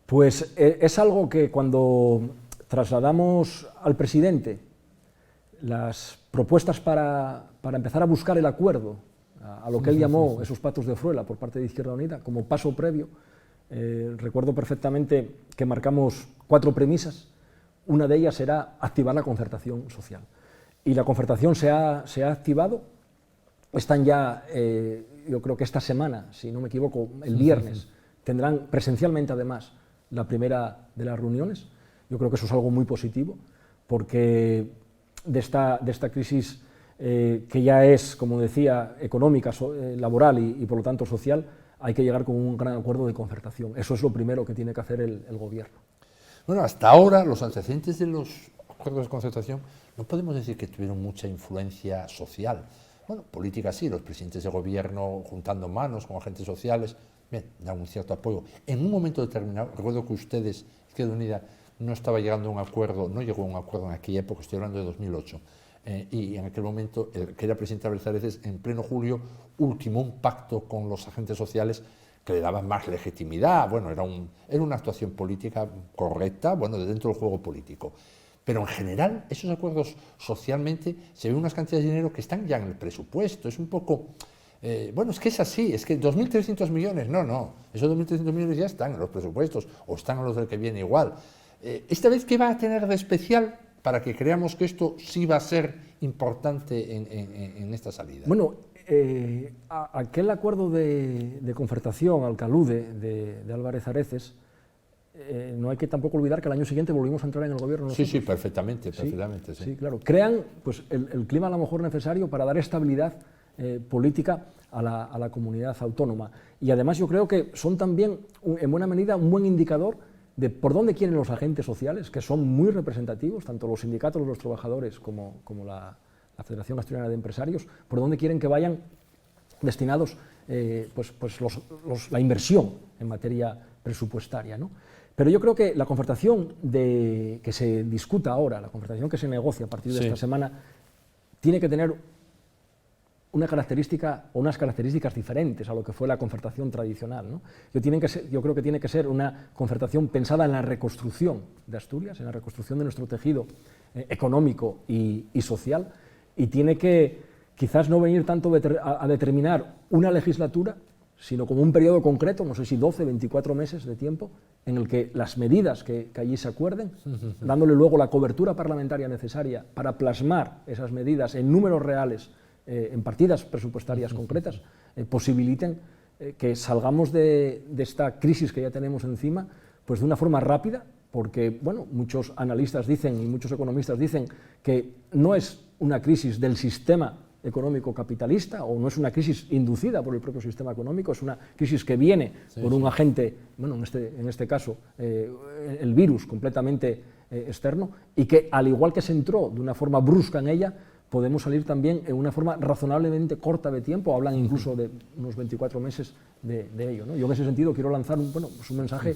Pues es algo que cuando trasladamos al presidente las propuestas para empezar a buscar el acuerdo, a lo que él llamó esos patos de Fruela por parte de Izquierda Unida, como paso previo, recuerdo perfectamente que marcamos 4 premisas. Una de ellas era activar la concertación social. Y la concertación se ha activado. Están ya, yo creo que esta semana, si no me equivoco, el viernes, tendrán presencialmente además la primera de las reuniones. Yo creo que eso es algo muy positivo, porque de esta crisis que ya es, como decía, económica, laboral y por lo tanto social, hay que llegar con un gran acuerdo de concertación. Eso es lo primero que tiene que hacer el gobierno. Bueno, hasta ahora los antecedentes de los acuerdos de concertación no podemos decir que tuvieron mucha influencia social. Bueno, política sí, los presidentes de gobierno juntando manos con agentes sociales, bien, dan un cierto apoyo. En un momento determinado, recuerdo que ustedes, Izquierda Unida, no estaba llegando a un acuerdo, no llegó a un acuerdo en aquella época, estoy hablando de 2008, y en aquel momento, el que era presidente Álvarez Areces, en pleno julio, ultimó un pacto con los agentes sociales que le daban más legitimidad. Bueno, era una actuación política correcta, bueno, dentro del juego político. Pero en general, esos acuerdos socialmente se ven unas cantidades de dinero que están ya en el presupuesto. Es un poco, bueno, es que es así, es que 2.300 millones, no, esos 2.300 millones ya están en los presupuestos o están en los del que viene igual. Esta vez, ¿qué va a tener de especial para que creamos que esto sí va a ser importante en esta salida? Bueno, aquel acuerdo de concertación al que alude de Álvarez Areces, no hay que tampoco olvidar que al año siguiente volvimos a entrar en el gobierno nosotros. Sí, perfectamente. Sí, claro. Crean pues, el clima a lo mejor necesario para dar estabilidad política a la comunidad autónoma. Y además yo creo que son también, en buena medida, un buen indicador de por dónde quieren los agentes sociales, que son muy representativos, tanto los sindicatos de los trabajadores como la Federación Asturiana de Empresarios, por dónde quieren que vayan destinados la inversión en materia presupuestaria, ¿no? Pero yo creo que la concertación que se discuta ahora, la concertación que se negocia a partir de esta semana, tiene que tener una característica o unas características diferentes a lo que fue la concertación tradicional, ¿no? Yo creo que tiene que ser una concertación pensada en la reconstrucción de Asturias, en la reconstrucción de nuestro tejido económico y social, y tiene que quizás no venir tanto a determinar una legislatura, sino como un periodo concreto, no sé si 12, 24 meses de tiempo, en el que las medidas que allí se acuerden, dándole luego la cobertura parlamentaria necesaria para plasmar esas medidas en números reales, en partidas presupuestarias concretas, posibiliten que salgamos de esta crisis que ya tenemos encima, pues de una forma rápida, porque bueno, muchos analistas dicen y muchos economistas dicen que no es una crisis del sistema económico capitalista, o no es una crisis inducida por el propio sistema económico, es una crisis que viene por un agente, bueno, en este caso, el virus completamente externo, y que al igual que se entró de una forma brusca en ella, podemos salir también en una forma razonablemente corta de tiempo, hablan incluso de unos 24 meses de ello, ¿no? Yo en ese sentido quiero lanzar un mensaje,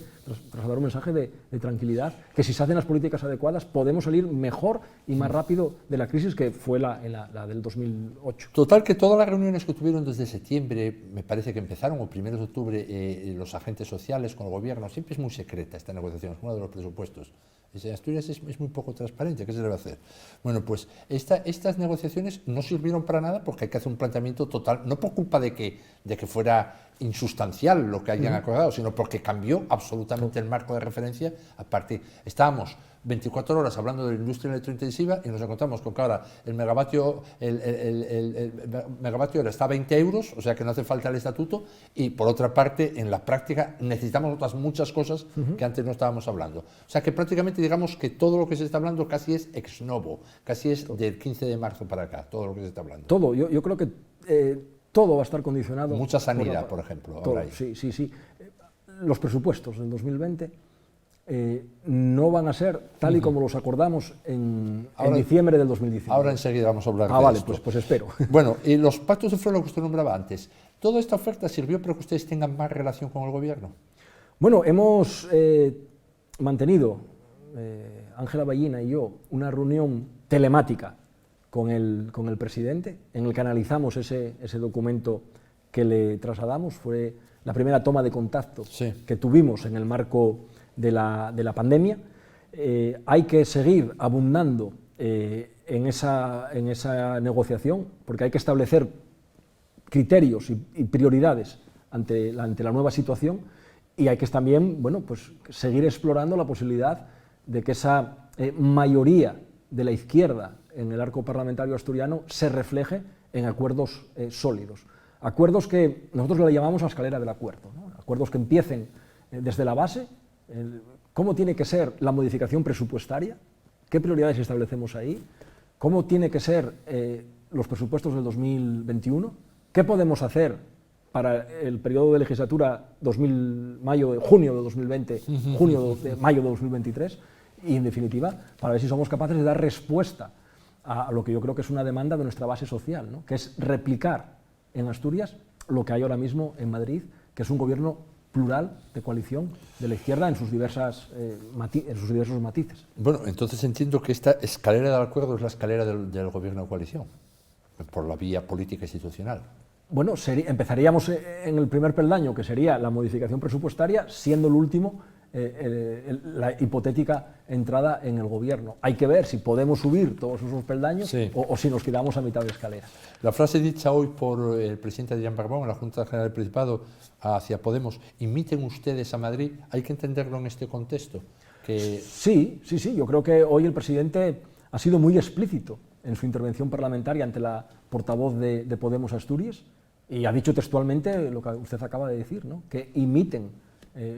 trasladar un mensaje de tranquilidad, que si se hacen las políticas adecuadas podemos salir mejor y más rápido de la crisis que fue la del 2008. Total, que todas las reuniones que tuvieron desde septiembre, me parece que empezaron, o primeros de octubre, los agentes sociales con el gobierno, siempre es muy secreta esta negociación, es uno de los presupuestos. En Asturias es muy poco transparente, ¿qué se debe hacer? Bueno, pues estas negociaciones no sirvieron para nada porque hay que hacer un planteamiento total, no por culpa de que fuera insustancial lo que hayan acordado, sino porque cambió absolutamente el marco de referencia. Aparte, estábamos 24 horas hablando de la industria electrointensiva y nos encontramos con que ahora el megavatio hora está a 20 euros, o sea que no hace falta el estatuto, y por otra parte, en la práctica, necesitamos otras muchas cosas que antes no estábamos hablando. O sea que prácticamente digamos que todo lo que se está hablando casi es ex novo, casi es del 15 de marzo para acá, todo lo que se está hablando. Todo, yo creo que todo va a estar condicionado. Mucha sanidad, por ejemplo. Todo, sí. Los presupuestos del 2020 no van a ser tal y como los acordamos en diciembre del 2019. Ahora enseguida vamos a hablar de vale, esto. pues espero. Bueno, y los pactos de Fruela que usted nombraba antes, ¿toda esta oferta sirvió para que ustedes tengan más relación con el gobierno? Bueno, hemos mantenido, Ángela Ballina y yo, una reunión telemática con el presidente, en el que analizamos ese documento que le trasladamos. Fue la primera toma de contacto que tuvimos en el marco de la pandemia. Hay que seguir abundando en esa negociación, porque hay que establecer criterios y prioridades ante la nueva situación, y hay que también, bueno, pues, seguir explorando la posibilidad de que esa mayoría de la izquierda en el arco parlamentario asturiano se refleje en acuerdos sólidos. Acuerdos que nosotros le llamamos la escalera del acuerdo, ¿no? Acuerdos que empiecen desde la base, cómo tiene que ser la modificación presupuestaria, qué prioridades establecemos ahí, cómo tiene que ser los presupuestos del 2021, qué podemos hacer para el periodo de legislatura junio de 2020, mayo de 2023, y en definitiva, para ver si somos capaces de dar respuesta a lo que yo creo que es una demanda de nuestra base social, ¿no? Que es replicar en Asturias lo que hay ahora mismo en Madrid, que es un gobierno plural de coalición de la izquierda en sus diversos matices. Bueno, entonces entiendo que esta escalera del acuerdo es la escalera del gobierno de coalición, por la vía política institucional. Bueno, empezaríamos en el primer peldaño, que sería la modificación presupuestaria, siendo el último la hipotética entrada en el gobierno. Hay que ver si podemos subir todos esos peldaños o si nos quedamos a mitad de escalera. La frase dicha hoy por el presidente Adrián Barbón en la Junta General del Principado hacia Podemos, imiten ustedes a Madrid, ¿hay que entenderlo en este contexto? Sí, yo creo que hoy el presidente ha sido muy explícito en su intervención parlamentaria ante la portavoz de Podemos Asturias, y ha dicho textualmente lo que usted acaba de decir, ¿no? Que imiten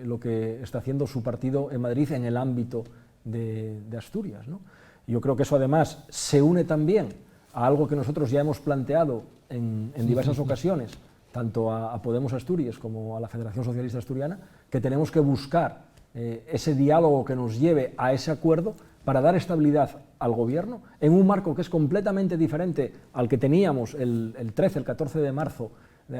lo que está haciendo su partido en Madrid en el ámbito de Asturias, ¿no? Yo creo que eso además se une también a algo que nosotros ya hemos planteado en diversas ocasiones, tanto a Podemos Asturias como a la Federación Socialista Asturiana, que tenemos que buscar ese diálogo que nos lleve a ese acuerdo para dar estabilidad al gobierno en un marco que es completamente diferente al que teníamos el 13, el 14 de marzo,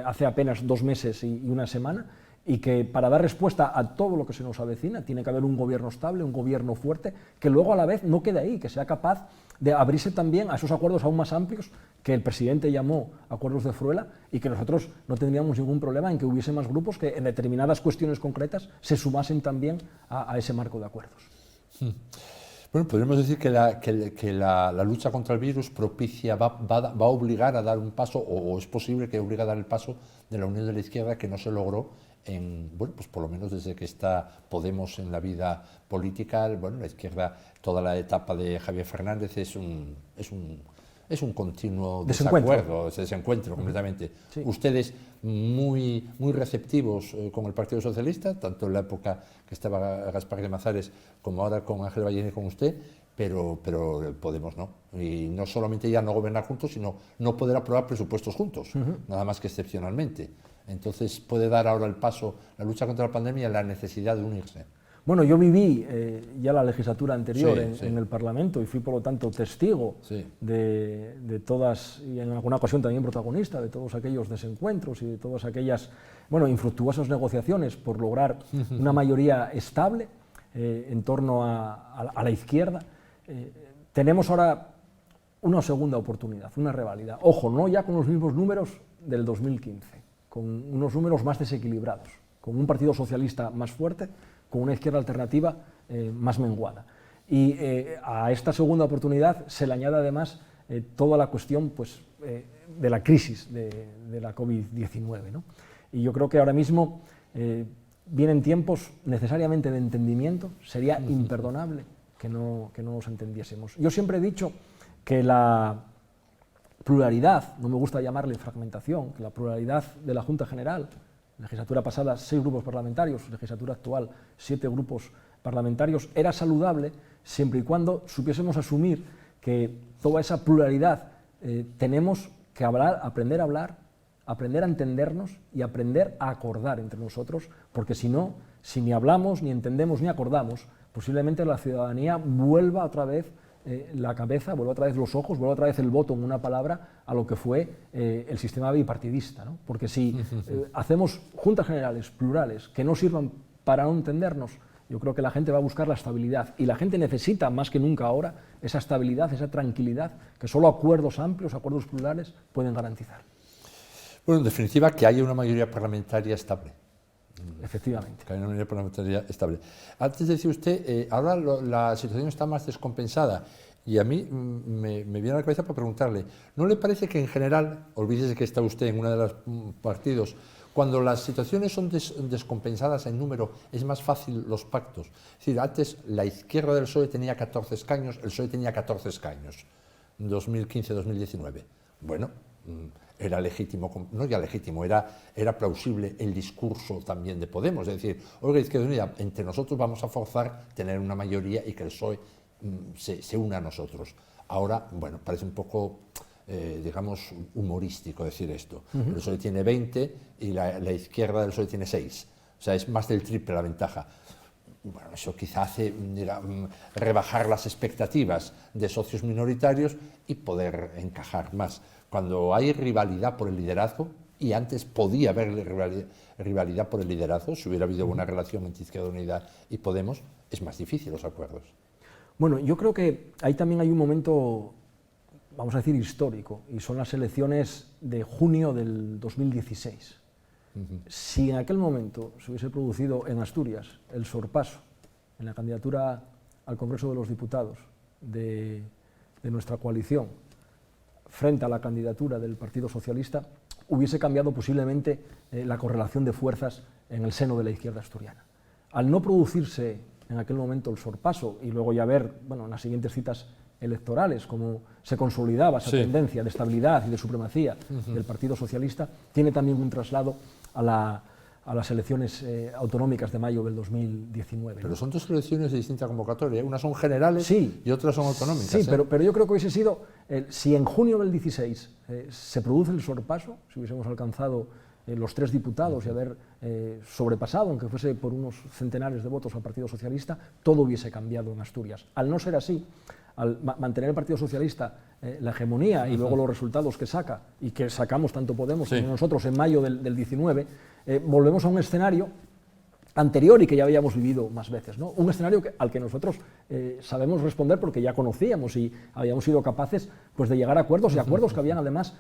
hace apenas 2 meses y una semana, y que para dar respuesta a todo lo que se nos avecina tiene que haber un gobierno estable, un gobierno fuerte, que luego a la vez no quede ahí, que sea capaz de abrirse también a esos acuerdos aún más amplios que el presidente llamó acuerdos de Fruela, y que nosotros no tendríamos ningún problema en que hubiese más grupos que en determinadas cuestiones concretas se sumasen también a ese marco de acuerdos. Bueno, podríamos decir que la lucha contra el virus va a obligar a dar un paso, o es posible que obligue a dar el paso de la unión de la izquierda, que no se logró pues por lo menos desde que está Podemos en la vida política. Bueno, la izquierda, toda la etapa de Javier Fernández es un continuo desencuentro completamente. Sí. Ustedes muy receptivos con el Partido Socialista, tanto en la época que estaba Gaspar Llamazares como ahora con Ángel Ballina y con usted, pero Podemos no. Y no solamente ya no gobernar juntos, sino no poder aprobar presupuestos juntos, nada más que excepcionalmente. Entonces puede dar ahora el paso, la lucha contra la pandemia, la necesidad de unirse. Bueno, yo viví ya la legislatura anterior en el Parlamento y fui, por lo tanto, testigo de todas, y en alguna ocasión también protagonista, de todos aquellos desencuentros y de todas aquellas, infructuosas negociaciones por lograr una mayoría estable en torno a la izquierda. Tenemos ahora una segunda oportunidad, una reválida. Ojo, no ya con los mismos números del 2015, con unos números más desequilibrados, con un Partido Socialista más fuerte, con una izquierda alternativa más menguada. Y a esta segunda oportunidad se le añade además toda la cuestión de la crisis de la COVID-19, ¿no? Y yo creo que ahora mismo vienen tiempos necesariamente de entendimiento, sería imperdonable que no nos entendiésemos. Yo siempre he dicho que la pluralidad, no me gusta llamarle fragmentación, que la pluralidad de la Junta General, legislatura pasada 6 grupos parlamentarios, legislatura actual 7 grupos parlamentarios, era saludable siempre y cuando supiésemos asumir que toda esa pluralidad tenemos que hablar, aprender a entendernos y aprender a acordar entre nosotros, porque si no, si ni hablamos, ni entendemos, ni acordamos, posiblemente la ciudadanía vuelva otra vez la cabeza, vuelva otra vez los ojos, vuelva otra vez el voto en una palabra a lo que fue el sistema bipartidista, ¿no? Porque si hacemos juntas generales plurales que no sirvan para no entendernos, yo creo que la gente va a buscar la estabilidad y la gente necesita más que nunca ahora esa estabilidad, esa tranquilidad que solo acuerdos amplios, acuerdos plurales pueden garantizar. Bueno, en definitiva, que haya una mayoría parlamentaria estable. Efectivamente. Que haya una mayoría parlamentaria estable. Antes decía usted, ahora la situación está más descompensada y a mí me viene a la cabeza para preguntarle, ¿no le parece que en general, olvídese que está usted en uno de los partidos, cuando las situaciones son descompensadas en número, es más fácil los pactos? Es decir, antes la izquierda del PSOE tenía 14 escaños, el PSOE tenía 14 escaños, 2015-2019. Bueno, era legítimo, no ya legítimo, era plausible el discurso también de Podemos, es decir, oiga, Izquierda Unida, entre nosotros vamos a forzar tener una mayoría y que el PSOE se una a nosotros. Ahora, bueno, parece un poco, digamos, humorístico decir esto. El PSOE tiene 20 y la izquierda del PSOE tiene 6, o sea, es más del triple la ventaja. Bueno, eso quizá hace rebajar las expectativas de socios minoritarios y poder encajar más. Cuando hay rivalidad por el liderazgo, y antes podía haber rivalidad por el liderazgo, si hubiera habido una relación entre Izquierda Unida y Podemos, es más difícil los acuerdos. Bueno, yo creo que ahí también hay un momento, vamos a decir, histórico, y son las elecciones de junio del 2016. Si en aquel momento se hubiese producido en Asturias el sorpaso en la candidatura al Congreso de los Diputados de nuestra coalición frente a la candidatura del Partido Socialista, hubiese cambiado posiblemente la correlación de fuerzas en el seno de la izquierda asturiana. Al no producirse en aquel momento el sorpaso y luego ya ver, bueno, en las siguientes citas electorales cómo se consolidaba esa tendencia de estabilidad y de supremacía del Partido Socialista, tiene también un traslado a las elecciones autonómicas de mayo del 2019. Pero son dos elecciones de distinta convocatoria, unas son generales y otras son autonómicas. Sí, pero yo creo que hubiese sido, si en junio del 16 se produce el sorpaso, si hubiésemos alcanzado los 3 diputados y haber sobrepasado, aunque fuese por unos centenares de votos al Partido Socialista, todo hubiese cambiado en Asturias. Al no ser así, al mantener el Partido Socialista la hegemonía y luego los resultados que saca y que sacamos tanto Podemos como nosotros en mayo del 19, volvemos a un escenario anterior y que ya habíamos vivido más veces, ¿no? Un escenario al que nosotros sabemos responder porque ya conocíamos y habíamos sido capaces pues, de llegar a acuerdos y acuerdos que habían además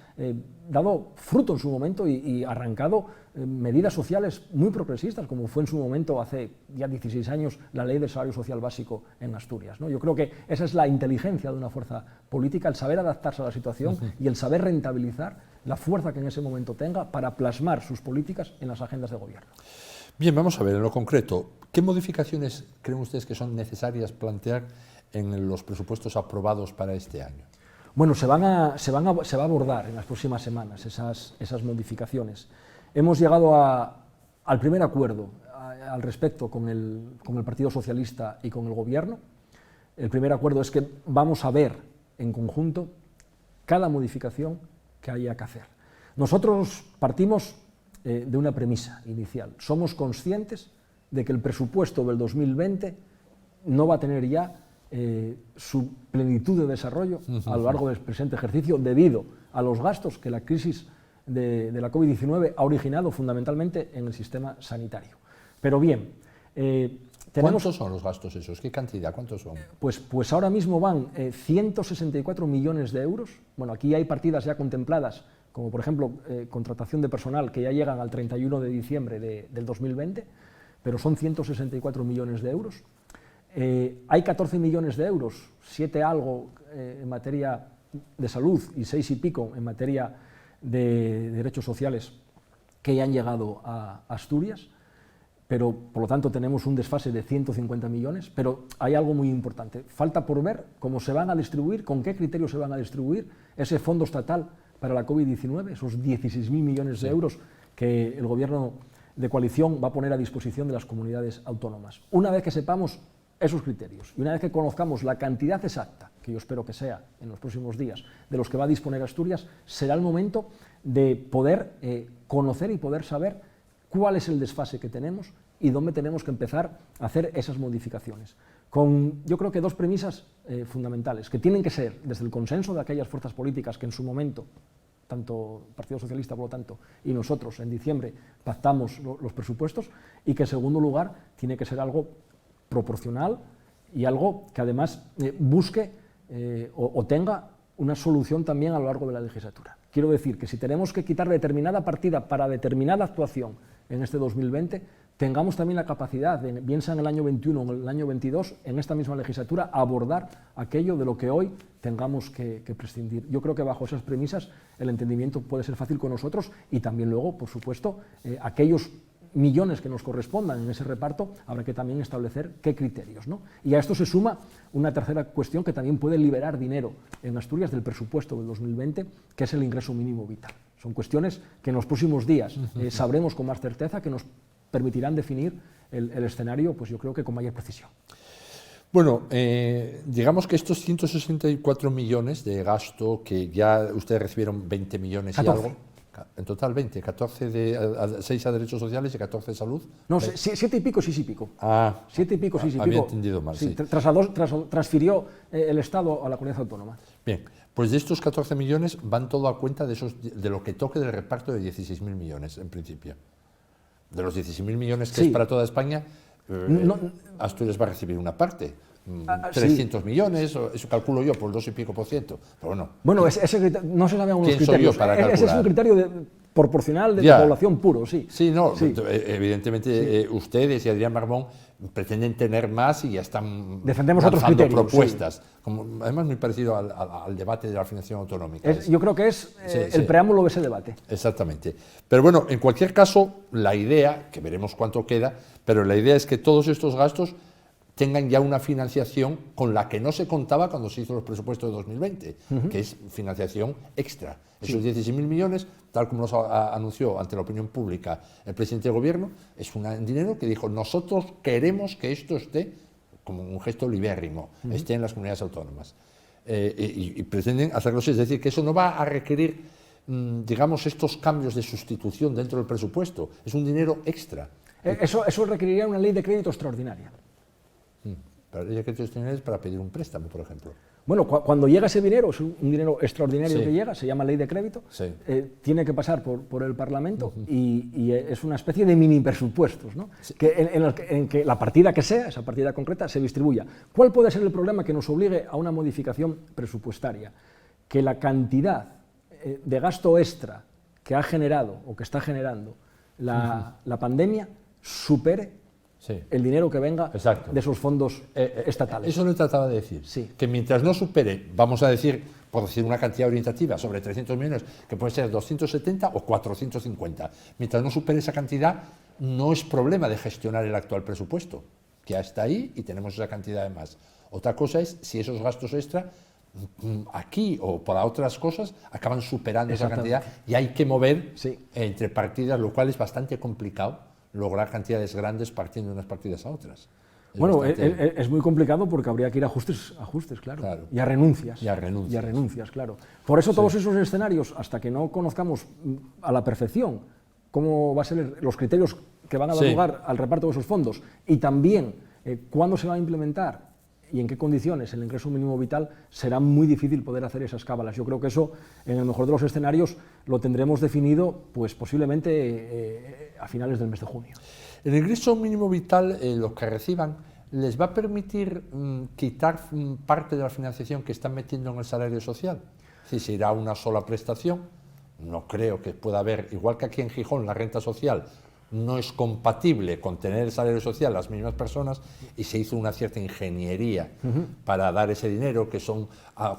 dado fruto en su momento y arrancado medidas sociales muy progresistas, como fue en su momento hace ya 16 años la Ley del Salario Social Básico en Asturias, ¿no? Yo creo que esa es la inteligencia de una fuerza política, el saber adaptarse a la situación y el saber rentabilizar la fuerza que en ese momento tenga para plasmar sus políticas en las agendas de gobierno. Bien, vamos a ver en lo concreto, ¿qué modificaciones creen ustedes que son necesarias plantear en los presupuestos aprobados para este año? Bueno, se va a abordar en las próximas semanas esas modificaciones. Hemos llegado al primer acuerdo al respecto con el Partido Socialista y con el Gobierno. El primer acuerdo es que vamos a ver en conjunto cada modificación que haya que hacer. Nosotros partimos de una premisa inicial. Somos conscientes de que el presupuesto del 2020 no va a tener ya su plenitud de desarrollo a lo largo del presente ejercicio debido a los gastos que la crisis de la COVID-19 ha originado fundamentalmente en el sistema sanitario. Pero bien, ¿cuántos son los gastos esos? ¿Qué cantidad? ¿Cuántos son? Pues ahora mismo van 164 millones de euros. Bueno, aquí hay partidas ya contempladas, como por ejemplo contratación de personal que ya llegan al 31 de diciembre del 2020, pero son 164 millones de euros. Hay 14 millones de euros, 7 algo en materia de salud y 6 y pico en materia de derechos sociales que han llegado a Asturias, pero por lo tanto tenemos un desfase de 150 millones, pero hay algo muy importante. Falta por ver cómo se van a distribuir, con qué criterios se van a distribuir ese fondo estatal para la COVID-19, esos 16.000 millones de euros que el Gobierno de coalición va a poner a disposición de las comunidades autónomas. Una vez que sepamos esos criterios y una vez que conozcamos la cantidad exacta, que yo espero que sea en los próximos días, de los que va a disponer Asturias, será el momento de poder conocer y poder saber cuál es el desfase que tenemos y dónde tenemos que empezar a hacer esas modificaciones. Con, yo creo que dos premisas fundamentales, que tienen que ser desde el consenso de aquellas fuerzas políticas que en su momento, tanto el Partido Socialista, por lo tanto, y nosotros en diciembre pactamos los presupuestos, y que en segundo lugar tiene que ser algo proporcional y algo que además busque o tenga una solución también a lo largo de la legislatura. Quiero decir que si tenemos que quitar determinada partida para determinada actuación en este 2020, tengamos también la capacidad, de, bien sea en el año 21 o en el año 22, en esta misma legislatura, abordar aquello de lo que hoy tengamos que prescindir. Yo creo que bajo esas premisas el entendimiento puede ser fácil con nosotros y también luego, por supuesto, aquellos millones que nos correspondan en ese reparto, habrá que también establecer qué criterios, ¿no? Y a esto se suma una tercera cuestión que también puede liberar dinero en Asturias del presupuesto del 2020, que es el ingreso mínimo vital. Son cuestiones que en los próximos días sabremos con más certeza, que nos permitirán definir el escenario, pues yo creo que con mayor precisión. Bueno, digamos que estos 164 millones de gasto, que ya ustedes recibieron 20 millones 14. y algo, en total 20, 6 a derechos sociales y 14 a salud. No, 7 y pico, 6 y pico. Ah, 7 y pico, 6 y pico. había entendido mal, sí. Transfirió el Estado a la comunidad autónoma. Bien, pues de estos 14 millones van todo a cuenta de lo que toque del reparto de 16.000 millones, en principio. De los 16.000 millones que es para toda España, Asturias va a recibir una parte. 300 millones, eso calculo yo por el 2 y pico %. Pero bueno, ese no se sabe aún los criterios. ¿Quién soy yo para calcular? Ese es un criterio proporcional de población puro, sí. Sí, no, sí. Evidentemente ustedes y Adrián Barbón pretenden tener más y ya están defendemos otros criterios, propuestas. Sí. Como, además, muy parecido al debate de la financiación autonómica. Yo creo que es el preámbulo de ese debate. Exactamente. Pero bueno, en cualquier caso, la idea, que veremos cuánto queda, pero la idea es que todos estos gastos tengan ya una financiación con la que no se contaba cuando se hizo los presupuestos de 2020, que es financiación extra. Esos 16.000 millones, tal como nos anunció ante la opinión pública el presidente del Gobierno, es un dinero que dijo, nosotros queremos que esto esté, como un gesto libérrimo, esté en las comunidades autónomas. Y pretenden hacerlo así, es decir, que eso no va a requerir, digamos, estos cambios de sustitución dentro del presupuesto, es un dinero extra. Eso requeriría una ley de crédito extraordinaria. Pero la ley de crédito extraordinaria es para pedir un préstamo, por ejemplo. Bueno, cuando llega ese dinero, es un dinero extraordinario que llega, se llama ley de crédito, tiene que pasar por el Parlamento y es una especie de mini presupuestos, ¿no? En que la partida que sea, esa partida concreta, se distribuya. ¿Cuál puede ser el problema que nos obligue a una modificación presupuestaria? Que la cantidad de gasto extra que ha generado o que está generando la pandemia supere el dinero que venga de esos fondos estatales. Eso lo trataba de decir, que mientras no supere, vamos a decir, por decir una cantidad orientativa, sobre 300 millones, que puede ser 270 o 450, mientras no supere esa cantidad, no es problema de gestionar el actual presupuesto, que ya está ahí y tenemos esa cantidad de más. Otra cosa es si esos gastos extra, aquí o para otras cosas, acaban superando esa cantidad y hay que mover entre partidas, lo cual es bastante complicado, lograr cantidades grandes partiendo de unas partidas a otras. Bueno, es muy complicado porque habría que ir a ajustes, claro. Y a renuncias. Claro. Por eso todos esos escenarios, hasta que no conozcamos a la perfección cómo van a ser los criterios que van a dar lugar al reparto de esos fondos y también cuándo se va a implementar y en qué condiciones el ingreso mínimo vital, será muy difícil poder hacer esas cábalas. Yo creo que eso, en el mejor de los escenarios, lo tendremos definido pues posiblemente a finales del mes de junio. El ingreso mínimo vital, lo que reciban, ¿les va a permitir quitar parte de la financiación que están metiendo en el salario social? Si se irá a una sola prestación, no creo que pueda haber, igual que aquí en Gijón, la renta social no es compatible con tener el salario social las mismas personas y se hizo una cierta ingeniería para dar ese dinero, que son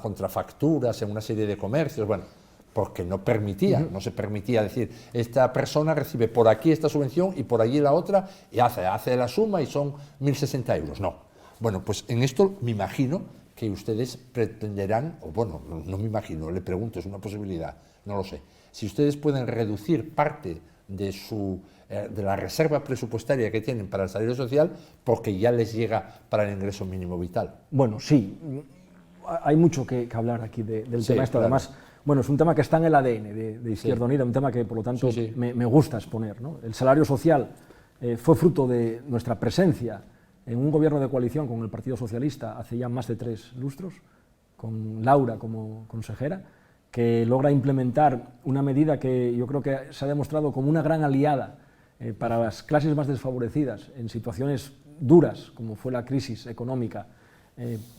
contrafacturas en una serie de comercios. Bueno, porque no permitía, no se permitía decir, esta persona recibe por aquí esta subvención y por allí la otra, y hace la suma y son 1.060 euros. No. Bueno, pues en esto me imagino que ustedes pretenderán, o bueno, no me imagino, le pregunto, es una posibilidad, no lo sé, si ustedes pueden reducir parte de la reserva presupuestaria que tienen para el salario social porque ya les llega para el ingreso mínimo vital. Bueno, sí, hay mucho que hablar aquí del tema este. Claro. Además, bueno, es un tema que está en el ADN de Izquierda Unida, un tema que por lo tanto me gusta exponer, ¿no? El salario social fue fruto de nuestra presencia en un gobierno de coalición con el Partido Socialista hace ya más de 3 lustros, con Laura como consejera, que logra implementar una medida que yo creo que se ha demostrado como una gran aliada para las clases más desfavorecidas en situaciones duras, como fue la crisis económica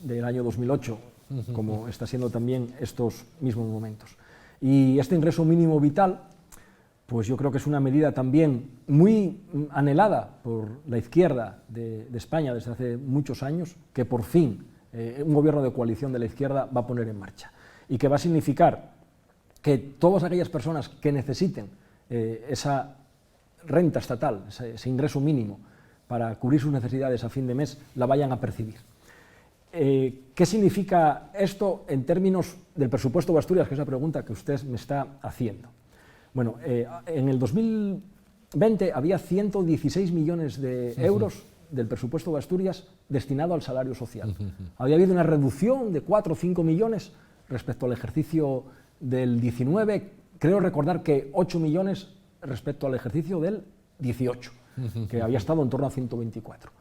del año 2008, como está siendo también estos mismos momentos. Y este ingreso mínimo vital, pues yo creo que es una medida también muy anhelada por la izquierda de España desde hace muchos años, que por fin un gobierno de coalición de la izquierda va a poner en marcha, y que va a significar que todas aquellas personas que necesiten esa renta estatal, ese ingreso mínimo para cubrir sus necesidades a fin de mes, la vayan a percibir. ¿Qué significa esto en términos del presupuesto de Asturias, que es la pregunta que usted me está haciendo? Bueno, en el 2020 había 116 millones de euros del presupuesto de Asturias destinado al salario social. Había habido una reducción de 4 o 5 millones respecto al ejercicio del 19, creo recordar que 8 millones respecto al ejercicio del 18, que había estado en torno a 124.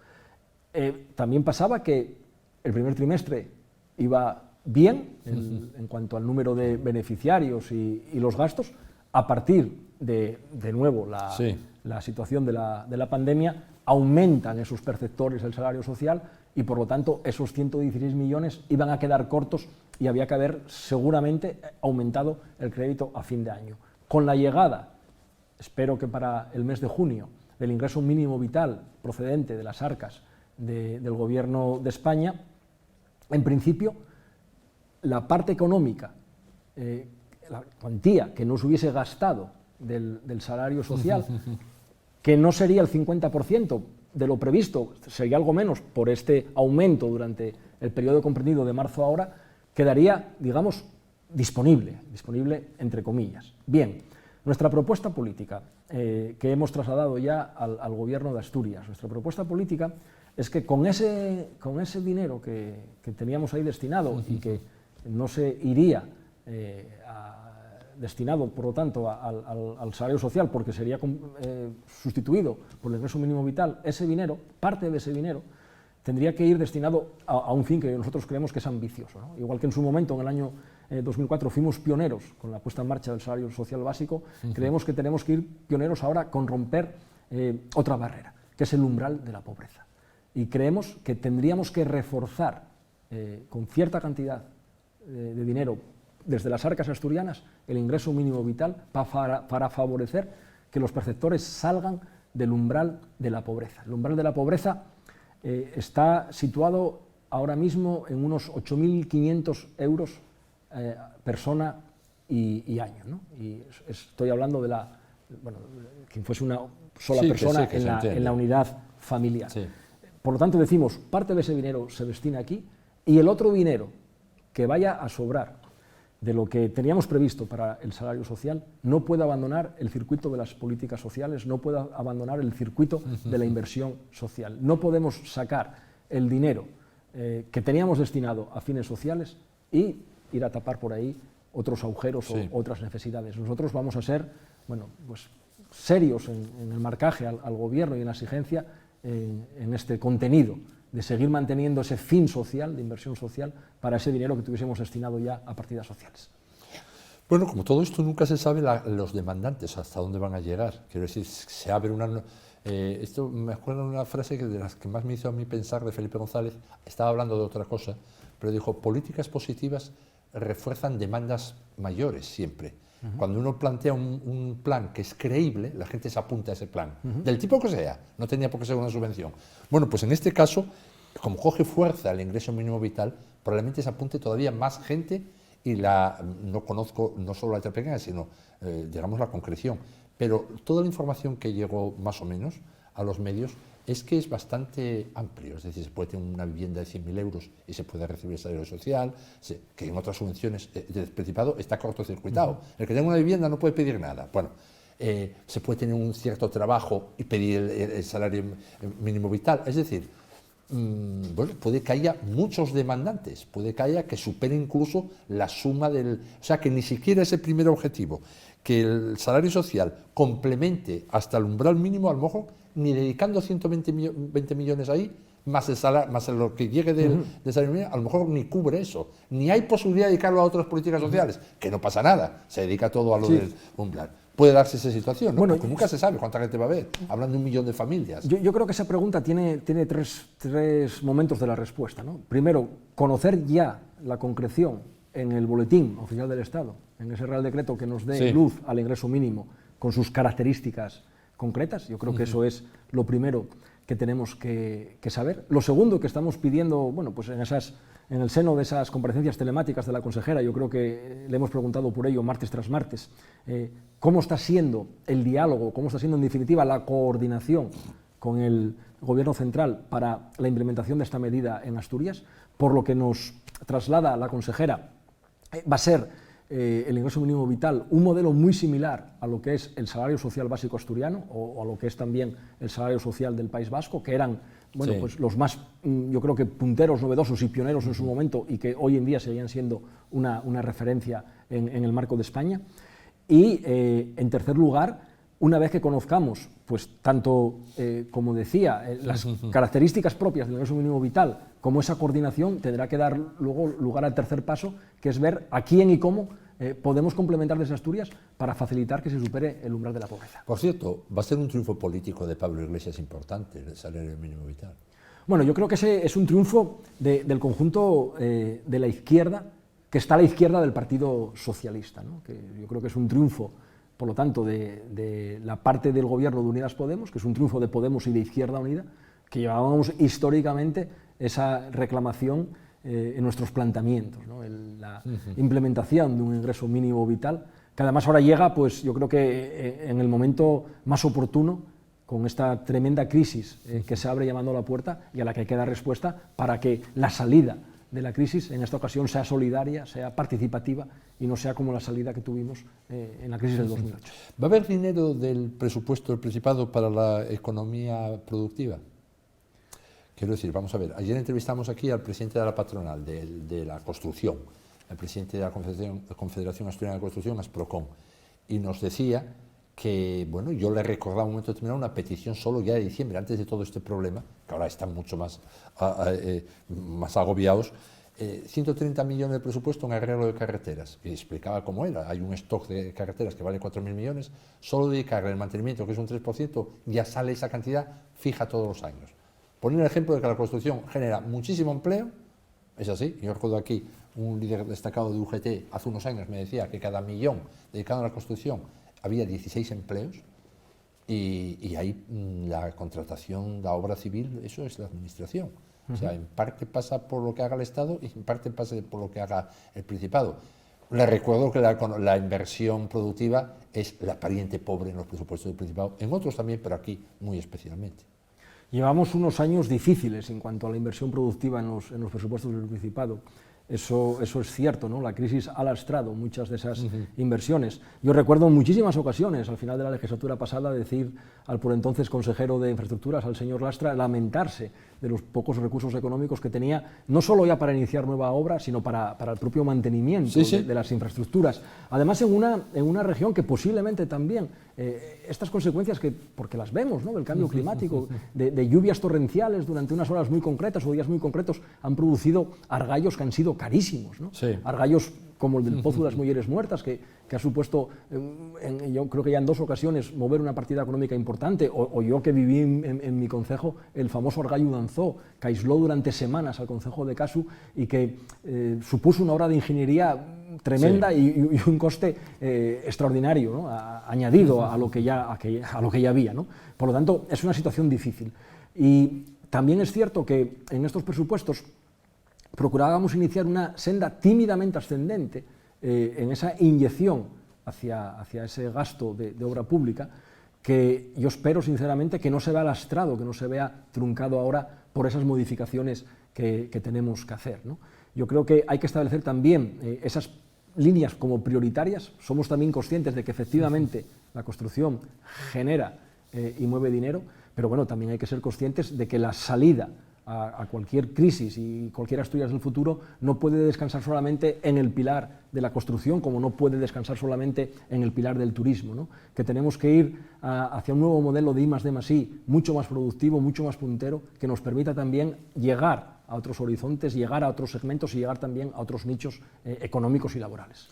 También pasaba que el primer trimestre iba bien en cuanto al número de beneficiarios y los gastos. A partir de nuevo la situación de la pandemia, aumentan esos perceptores del salario social y por lo tanto esos 116 millones iban a quedar cortos y había que haber seguramente aumentado el crédito a fin de año. Con la llegada, espero que para el mes de junio, del ingreso mínimo vital procedente de las arcas del Gobierno de España, en principio la parte económica, la cuantía que no se hubiese gastado del salario social, que no sería el 50% de lo previsto, sería algo menos por este aumento durante el periodo comprendido de marzo a ahora, quedaría, digamos, disponible entre comillas. Bien, nuestra propuesta política, que hemos trasladado ya al Gobierno de Asturias, nuestra propuesta política es que con ese dinero que teníamos ahí destinado y que no se iría destinado, por lo tanto, al salario social, porque sería sustituido por el ingreso mínimo vital, ese dinero, parte de ese dinero, tendría que ir destinado a un fin que nosotros creemos que es ambicioso, ¿no? Igual que en su momento, en el año 2004, fuimos pioneros con la puesta en marcha del salario social básico, creemos que tenemos que ir pioneros ahora con romper otra barrera, que es el umbral de la pobreza. Y creemos que tendríamos que reforzar con cierta cantidad de dinero desde las arcas asturianas el ingreso mínimo vital para favorecer que los perceptores salgan del umbral de la pobreza. El umbral de la pobreza está situado ahora mismo en unos 8.500 euros persona y año, ¿no? Y estoy hablando de quien fuese una sola persona en la unidad familiar. Sí. Por lo tanto, decimos, parte de ese dinero se destina aquí y el otro dinero que vaya a sobrar de lo que teníamos previsto para el salario social no puede abandonar el circuito de las políticas sociales, no puede abandonar el circuito de la inversión social. No podemos sacar el dinero que teníamos destinado a fines sociales y ir a tapar por ahí otros agujeros o otras necesidades. Nosotros vamos a ser serios en el marcaje al Gobierno y en la exigencia en este contenido, de seguir manteniendo ese fin social, de inversión social, para ese dinero que tuviésemos destinado ya a partidas sociales. Bueno, como todo esto nunca se sabe los demandantes hasta dónde van a llegar. Quiero decir, se abre esto me acuerdo de una frase de las que más me hizo a mí pensar de Felipe González. Estaba hablando de otra cosa, pero dijo, políticas positivas refuerzan demandas mayores siempre. Cuando uno plantea un plan que es creíble, la gente se apunta a ese plan, del tipo que sea, no tenía por qué ser una subvención. Bueno, pues en este caso, como coge fuerza el ingreso mínimo vital, probablemente se apunte todavía más gente y no conozco no solo la letra pequeña, sino, digamos, la concreción. Pero toda la información que llegó más o menos a los medios es que es bastante amplio, es decir, se puede tener una vivienda de 100.000 euros y se puede recibir el salario social, que en otras subvenciones del Principado está cortocircuitado. El que tenga una vivienda no puede pedir nada. Bueno, se puede tener un cierto trabajo y pedir el salario mínimo vital. Es decir, bueno, puede que haya muchos demandantes, puede que haya que supere incluso la suma del... O sea, que ni siquiera ese primer objetivo, que el salario social complemente hasta el umbral mínimo, a lo mejor ni dedicando 120 millones ahí, más lo que llegue del salario mínimo, a lo mejor ni cubre eso, ni hay posibilidad de dedicarlo a otras políticas sociales, que no pasa nada, se dedica todo a lo del umbral. Puede darse esa situación, ¿no? Bueno, porque nunca se sabe cuánta gente va a haber, hablando de 1 millón de familias. Yo creo que esa pregunta tiene tres momentos de la respuesta, ¿no? Primero, conocer ya la concreción en el Boletín Oficial del Estado, en ese Real Decreto que nos dé luz al ingreso mínimo con sus características concretas. Yo creo que eso es lo primero que tenemos que saber. Lo segundo que estamos pidiendo, bueno, pues en el seno de esas comparecencias telemáticas de la consejera, yo creo que le hemos preguntado por ello martes tras martes, cómo está siendo el diálogo, cómo está siendo en definitiva la coordinación con el Gobierno central para la implementación de esta medida en Asturias. Por lo que nos traslada la consejera, va a ser el ingreso mínimo vital un modelo muy similar a lo que es el salario social básico asturiano o a lo que es también el salario social del País Vasco, que eran, bueno, pues los más, yo creo que punteros, novedosos y pioneros en su momento, y que hoy en día seguían siendo una referencia en el marco de España. Y en tercer lugar, una vez que conozcamos, pues tanto, como decía, las características propias del ingreso mínimo vital, como esa coordinación, tendrá que dar luego lugar al tercer paso, que es ver a quién y cómo podemos complementar desde Asturias para facilitar que se supere el umbral de la pobreza. Por cierto, va a ser un triunfo político de Pablo Iglesias importante, el salario mínimo vital. Bueno, yo creo que ese es un triunfo del conjunto de la izquierda, que está a la izquierda del Partido Socialista, ¿no? Que yo creo que es un triunfo, por lo tanto, de la parte del gobierno de Unidas Podemos, que es un triunfo de Podemos y de Izquierda Unida, que llevábamos históricamente esa reclamación en nuestros planteamientos, ¿no? La implementación de un ingreso mínimo vital, que además ahora llega, pues yo creo que en el momento más oportuno, con esta tremenda crisis que se abre llamando a la puerta y a la que hay que dar respuesta para que la salida de la crisis en esta ocasión sea solidaria, sea participativa y no sea como la salida que tuvimos en la crisis del 2008. ¿Va a haber dinero del presupuesto del Principado para la economía productiva? Quiero decir, vamos a ver, ayer entrevistamos aquí al presidente de la patronal de la construcción, al presidente de la Confederación Asturiana de Construcción, Asprocon, y nos decía que, bueno, yo le recordaba un momento determinado una petición solo ya de diciembre, antes de todo este problema, que ahora están mucho más agobiados, 130 millones de presupuesto en arreglo de carreteras, y explicaba cómo era. Hay un stock de carreteras que vale 4.000 millones, solo dedicarle el mantenimiento, que es un 3%, ya sale esa cantidad fija todos los años. Poner el ejemplo de que la construcción genera muchísimo empleo, es así. Yo recuerdo aquí un líder destacado de UGT hace unos años me decía que cada millón dedicado a la construcción había 16 empleos, y ahí la contratación, la obra civil, eso es la administración. O sea, en parte pasa por lo que haga el Estado y en parte pasa por lo que haga el Principado. Les recuerdo que la inversión productiva es la pariente pobre en los presupuestos del Principado, en otros también, pero aquí muy especialmente. Llevamos unos años difíciles en cuanto a la inversión productiva en los presupuestos del Principado. Eso es cierto, ¿no? La crisis ha lastrado muchas de esas inversiones. Yo recuerdo en muchísimas ocasiones, al final de la legislatura pasada, decir al por entonces consejero de Infraestructuras, al señor Lastra, lamentarse de los pocos recursos económicos que tenía, no solo ya para iniciar nueva obra, sino para el propio mantenimiento de las infraestructuras. Además, en una región que posiblemente también estas consecuencias, porque las vemos, ¿no?, del cambio climático, de lluvias torrenciales durante unas horas muy concretas o días muy concretos, han producido argallos que han sido carísimos, ¿no? Argallos como el del Pozo de las Molleres Muertas, que ha supuesto, yo creo que ya en 2 ocasiones, mover una partida económica importante, o yo que viví en mi concejo, el famoso Argallo Udanzó, que aisló durante semanas al concejo de Casu y que supuso una obra de ingeniería tremenda y un coste extraordinario, ¿no?, añadido a lo que ya había, ¿no? Por lo tanto, es una situación difícil. Y también es cierto que en estos presupuestos procurábamos iniciar una senda tímidamente ascendente en esa inyección hacia ese gasto de obra pública, que yo espero sinceramente que no se vea lastrado, que no se vea truncado ahora por esas modificaciones que tenemos que hacer, ¿no? Yo creo que hay que establecer también esas líneas como prioritarias. Somos también conscientes de que efectivamente la construcción genera y mueve dinero, pero bueno, también hay que ser conscientes de que la salida a cualquier crisis y cualquier Asturias del futuro no puede descansar solamente en el pilar de la construcción, como no puede descansar solamente en el pilar del turismo, ¿no? Que tenemos que ir hacia un nuevo modelo de I+D+I mucho más productivo, mucho más puntero, que nos permita también llegar a otros horizontes, llegar a otros segmentos y llegar también a otros nichos económicos y laborales.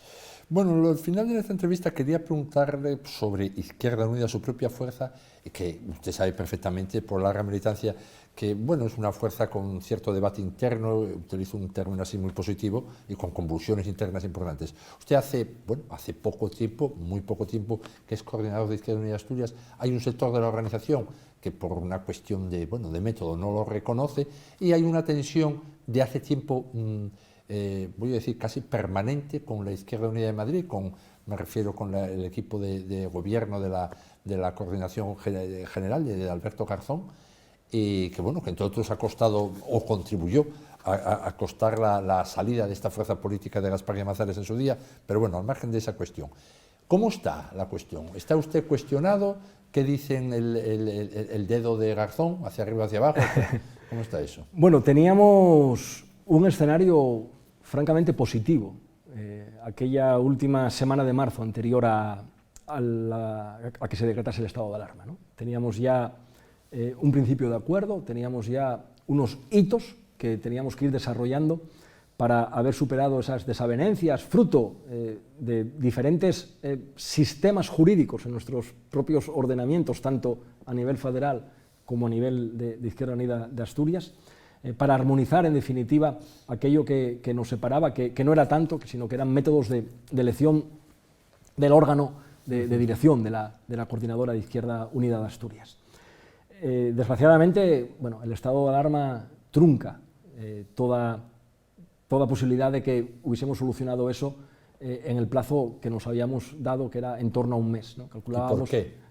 Bueno, al final de esta entrevista quería preguntarle sobre Izquierda Unida, su propia fuerza, que usted sabe perfectamente por larga militancia que bueno, es una fuerza con cierto debate interno, utilizo un término así muy positivo, y con convulsiones internas importantes. Usted hace poco tiempo, muy poco tiempo, que es coordinador de Izquierda Unida de Asturias. Hay un sector de la organización que por una cuestión de método no lo reconoce, y hay una tensión de hace tiempo, voy a decir casi permanente, con la Izquierda Unida de Madrid, me refiero con el equipo de gobierno de la coordinación general de Alberto Garzón, y que bueno, que entre otros ha costado o contribuyó a costar la salida de esta fuerza política de Gaspar Llamazares en su día, pero bueno, al margen de esa cuestión. ¿Cómo está la cuestión? ¿Está usted cuestionado? ¿Qué dicen el dedo de Garzón, hacia arriba, hacia abajo? ¿Cómo está eso? Bueno, teníamos un escenario francamente positivo. Aquella última semana de marzo anterior a que se decretase el estado de alarma, ¿no? Teníamos ya un principio de acuerdo, teníamos ya unos hitos que teníamos que ir desarrollando para haber superado esas desavenencias, fruto de diferentes sistemas jurídicos en nuestros propios ordenamientos, tanto a nivel federal como a nivel de Izquierda Unida de Asturias, para armonizar en definitiva aquello que nos separaba, que no era tanto, sino que eran métodos de elección del órgano de dirección de la Coordinadora de Izquierda Unida de Asturias. Desgraciadamente, bueno, el estado de alarma trunca toda posibilidad de que hubiésemos solucionado eso en el plazo que nos habíamos dado, que era en torno a un mes, ¿no? Calculábamos. ¿Y por qué?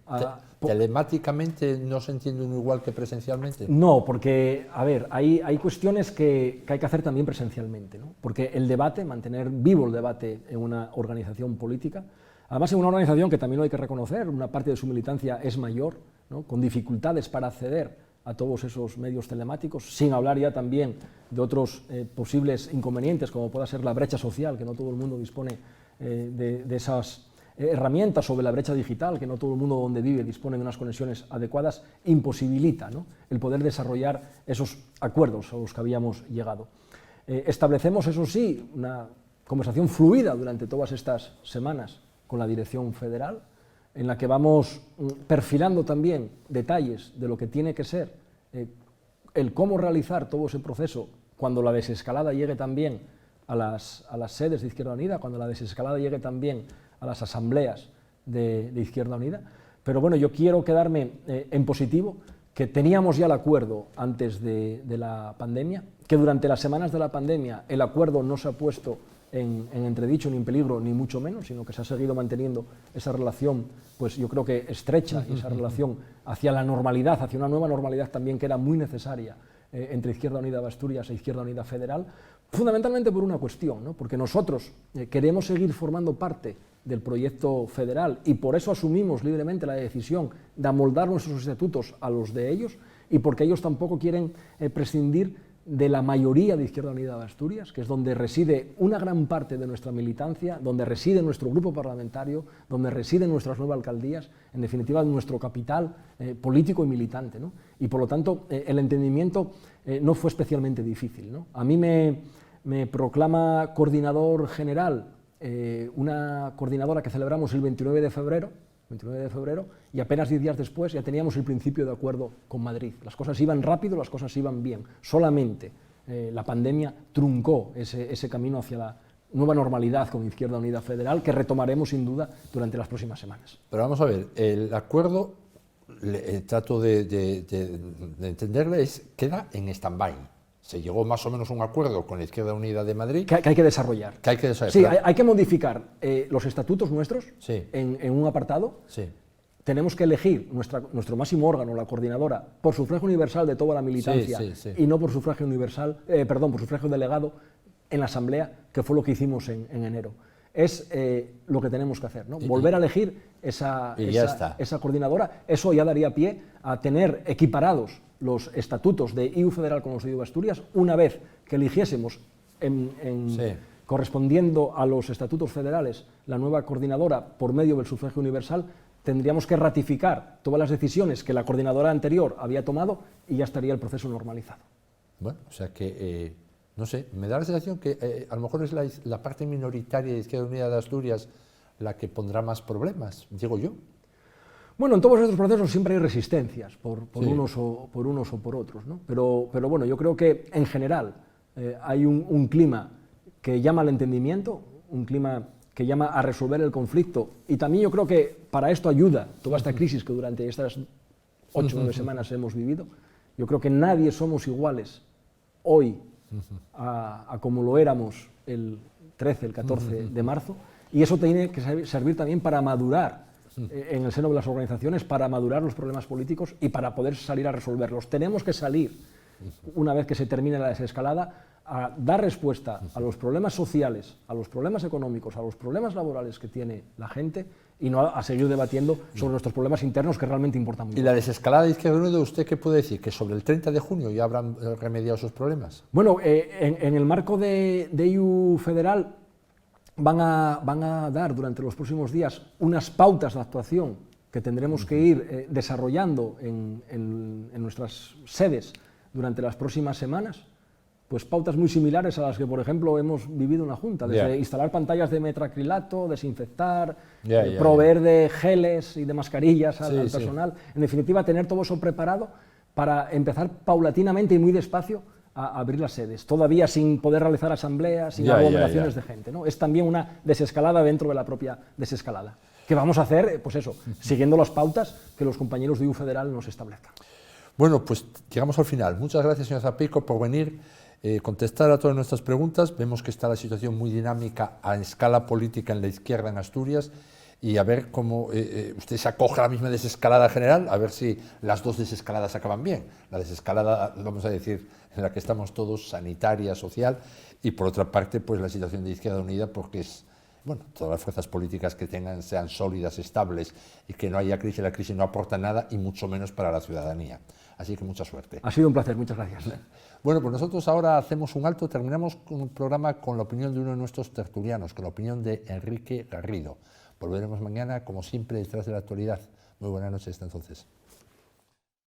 ¿Telemáticamente no se entiende uno igual que presencialmente? No, porque, a ver, hay cuestiones que hay que hacer también presencialmente, ¿no? Porque el debate, mantener vivo el debate en una organización política, además en una organización que también lo hay que reconocer, una parte de su militancia es mayor, ¿no? Con dificultades para acceder a todos esos medios telemáticos, sin hablar ya también de otros posibles inconvenientes, como pueda ser la brecha social, que no todo el mundo dispone de esas herramientas, sobre la brecha digital, que no todo el mundo donde vive dispone de unas conexiones adecuadas, imposibilita, ¿no?, el poder desarrollar esos acuerdos a los que habíamos llegado. Establecemos, eso sí, una conversación fluida durante todas estas semanas con la dirección federal, en la que vamos perfilando también detalles de lo que tiene que ser el cómo realizar todo ese proceso cuando la desescalada llegue también a las sedes de Izquierda Unida, cuando la desescalada llegue también a las asambleas de Izquierda Unida. Pero bueno, yo quiero quedarme en positivo, que teníamos ya el acuerdo antes de la pandemia, que durante las semanas de la pandemia el acuerdo no se ha puesto en entredicho ni en peligro, ni mucho menos, sino que se ha seguido manteniendo esa relación, pues yo creo que estrecha, y esa relación hacia la normalidad, hacia una nueva normalidad también que era muy necesaria entre Izquierda Unida de Asturias e Izquierda Unida Federal, fundamentalmente por una cuestión, ¿no? Porque nosotros queremos seguir formando parte del proyecto federal y por eso asumimos libremente la decisión de amoldar nuestros estatutos a los de ellos, y porque ellos tampoco quieren prescindir de la mayoría de Izquierda Unida de Asturias, que es donde reside una gran parte de nuestra militancia, donde reside nuestro grupo parlamentario, donde residen nuestras 9 alcaldías, en definitiva nuestro capital político y militante, ¿no? Y por lo tanto el entendimiento no fue especialmente difícil, ¿no? A mí me proclama coordinador general una coordinadora que celebramos el 29 de febrero, y apenas 10 días después ya teníamos el principio de acuerdo con Madrid. Las cosas iban rápido, las cosas iban bien. Solamente la pandemia truncó ese camino hacia la nueva normalidad con Izquierda Unida Federal, que retomaremos sin duda durante las próximas semanas. Pero vamos a ver, el acuerdo, trato de entenderle, queda en stand-by. se llegó más o menos a un acuerdo con la Izquierda Unida de Madrid. Que hay que desarrollar. Que hay que desarrollar. Sí, hay que modificar los estatutos nuestros Sí. en un apartado. Sí. Tenemos que elegir nuestro máximo órgano, la coordinadora, por sufragio universal de toda la militancia y no por sufragio universal, por sufragio delegado en la Asamblea, que fue lo que hicimos en enero. Es lo que tenemos que hacer, ¿no? Volver a elegir esa coordinadora. Eso ya daría pie a tener equiparados los estatutos de IU Federal con los de IU Asturias, una vez que eligiésemos correspondiendo a los estatutos federales la nueva coordinadora por medio del sufragio universal. Tendríamos que ratificar todas las decisiones que la coordinadora anterior había tomado y ya estaría el proceso normalizado. Bueno, o sea que, no sé, me da la sensación que a lo mejor es la parte minoritaria de Izquierda Unida de Asturias la que pondrá más problemas, digo yo. Bueno, en todos estos procesos siempre hay resistencias por unos o por otros, ¿no? Pero bueno, yo creo que en general hay un clima que llama al entendimiento, un clima que llama a resolver el conflicto, y también yo creo que para esto ayuda toda esta crisis que durante estas 8 o 9 semanas hemos vivido. Yo creo que nadie somos iguales hoy a como lo éramos el 13, el 14 de marzo, y eso tiene que servir también para madurar en el seno de las organizaciones, para madurar los problemas políticos y para poder salir a resolverlos. Tenemos que salir, una vez que se termine la desescalada, a dar respuesta a los problemas sociales, a los problemas económicos, a los problemas laborales que tiene la gente, y no a seguir debatiendo sobre nuestros problemas internos, que realmente importan mucho. ¿Y la desescalada de Izquierda Unida, usted qué puede decir? ¿Que sobre el 30 de junio ya habrán remediado esos problemas? Bueno, en el marco de IU Federal van a dar durante los próximos días unas pautas de actuación que tendremos que ir desarrollando en nuestras sedes durante las próximas semanas. Pues pautas muy similares a las que, por ejemplo, hemos vivido en la Junta, desde instalar pantallas de metacrilato, desinfectar, proveer de geles y de mascarillas al personal. En definitiva, tener todo eso preparado para empezar paulatinamente y muy despacio a abrir las sedes, todavía sin poder realizar asambleas, sin aglomeraciones de gente, ¿no? Es también una desescalada dentro de la propia desescalada, que vamos a hacer, pues eso, siguiendo las pautas que los compañeros de IU Federal nos establezcan. Bueno, pues llegamos al final. Muchas gracias, señor Zapico, por venir, contestar a todas nuestras preguntas. Vemos que está la situación muy dinámica a escala política en la izquierda en Asturias, y a ver cómo usted se acoge a la misma desescalada general, a ver si las dos desescaladas acaban bien. La desescalada, vamos a decir, en la que estamos todos, sanitaria, social, y por otra parte, pues la situación de Izquierda Unida, porque es, bueno, todas las fuerzas políticas que tengan sean sólidas, estables, y que no haya crisis. La crisis no aporta nada, y mucho menos para la ciudadanía. Así que mucha suerte. Ha sido un placer, muchas gracias. Bueno, pues nosotros ahora hacemos un alto, terminamos con un programa con la opinión de uno de nuestros tertulianos, con la opinión de Enrique Garrido. Volveremos mañana, como siempre, detrás de la actualidad. Muy buenas noches, hasta entonces.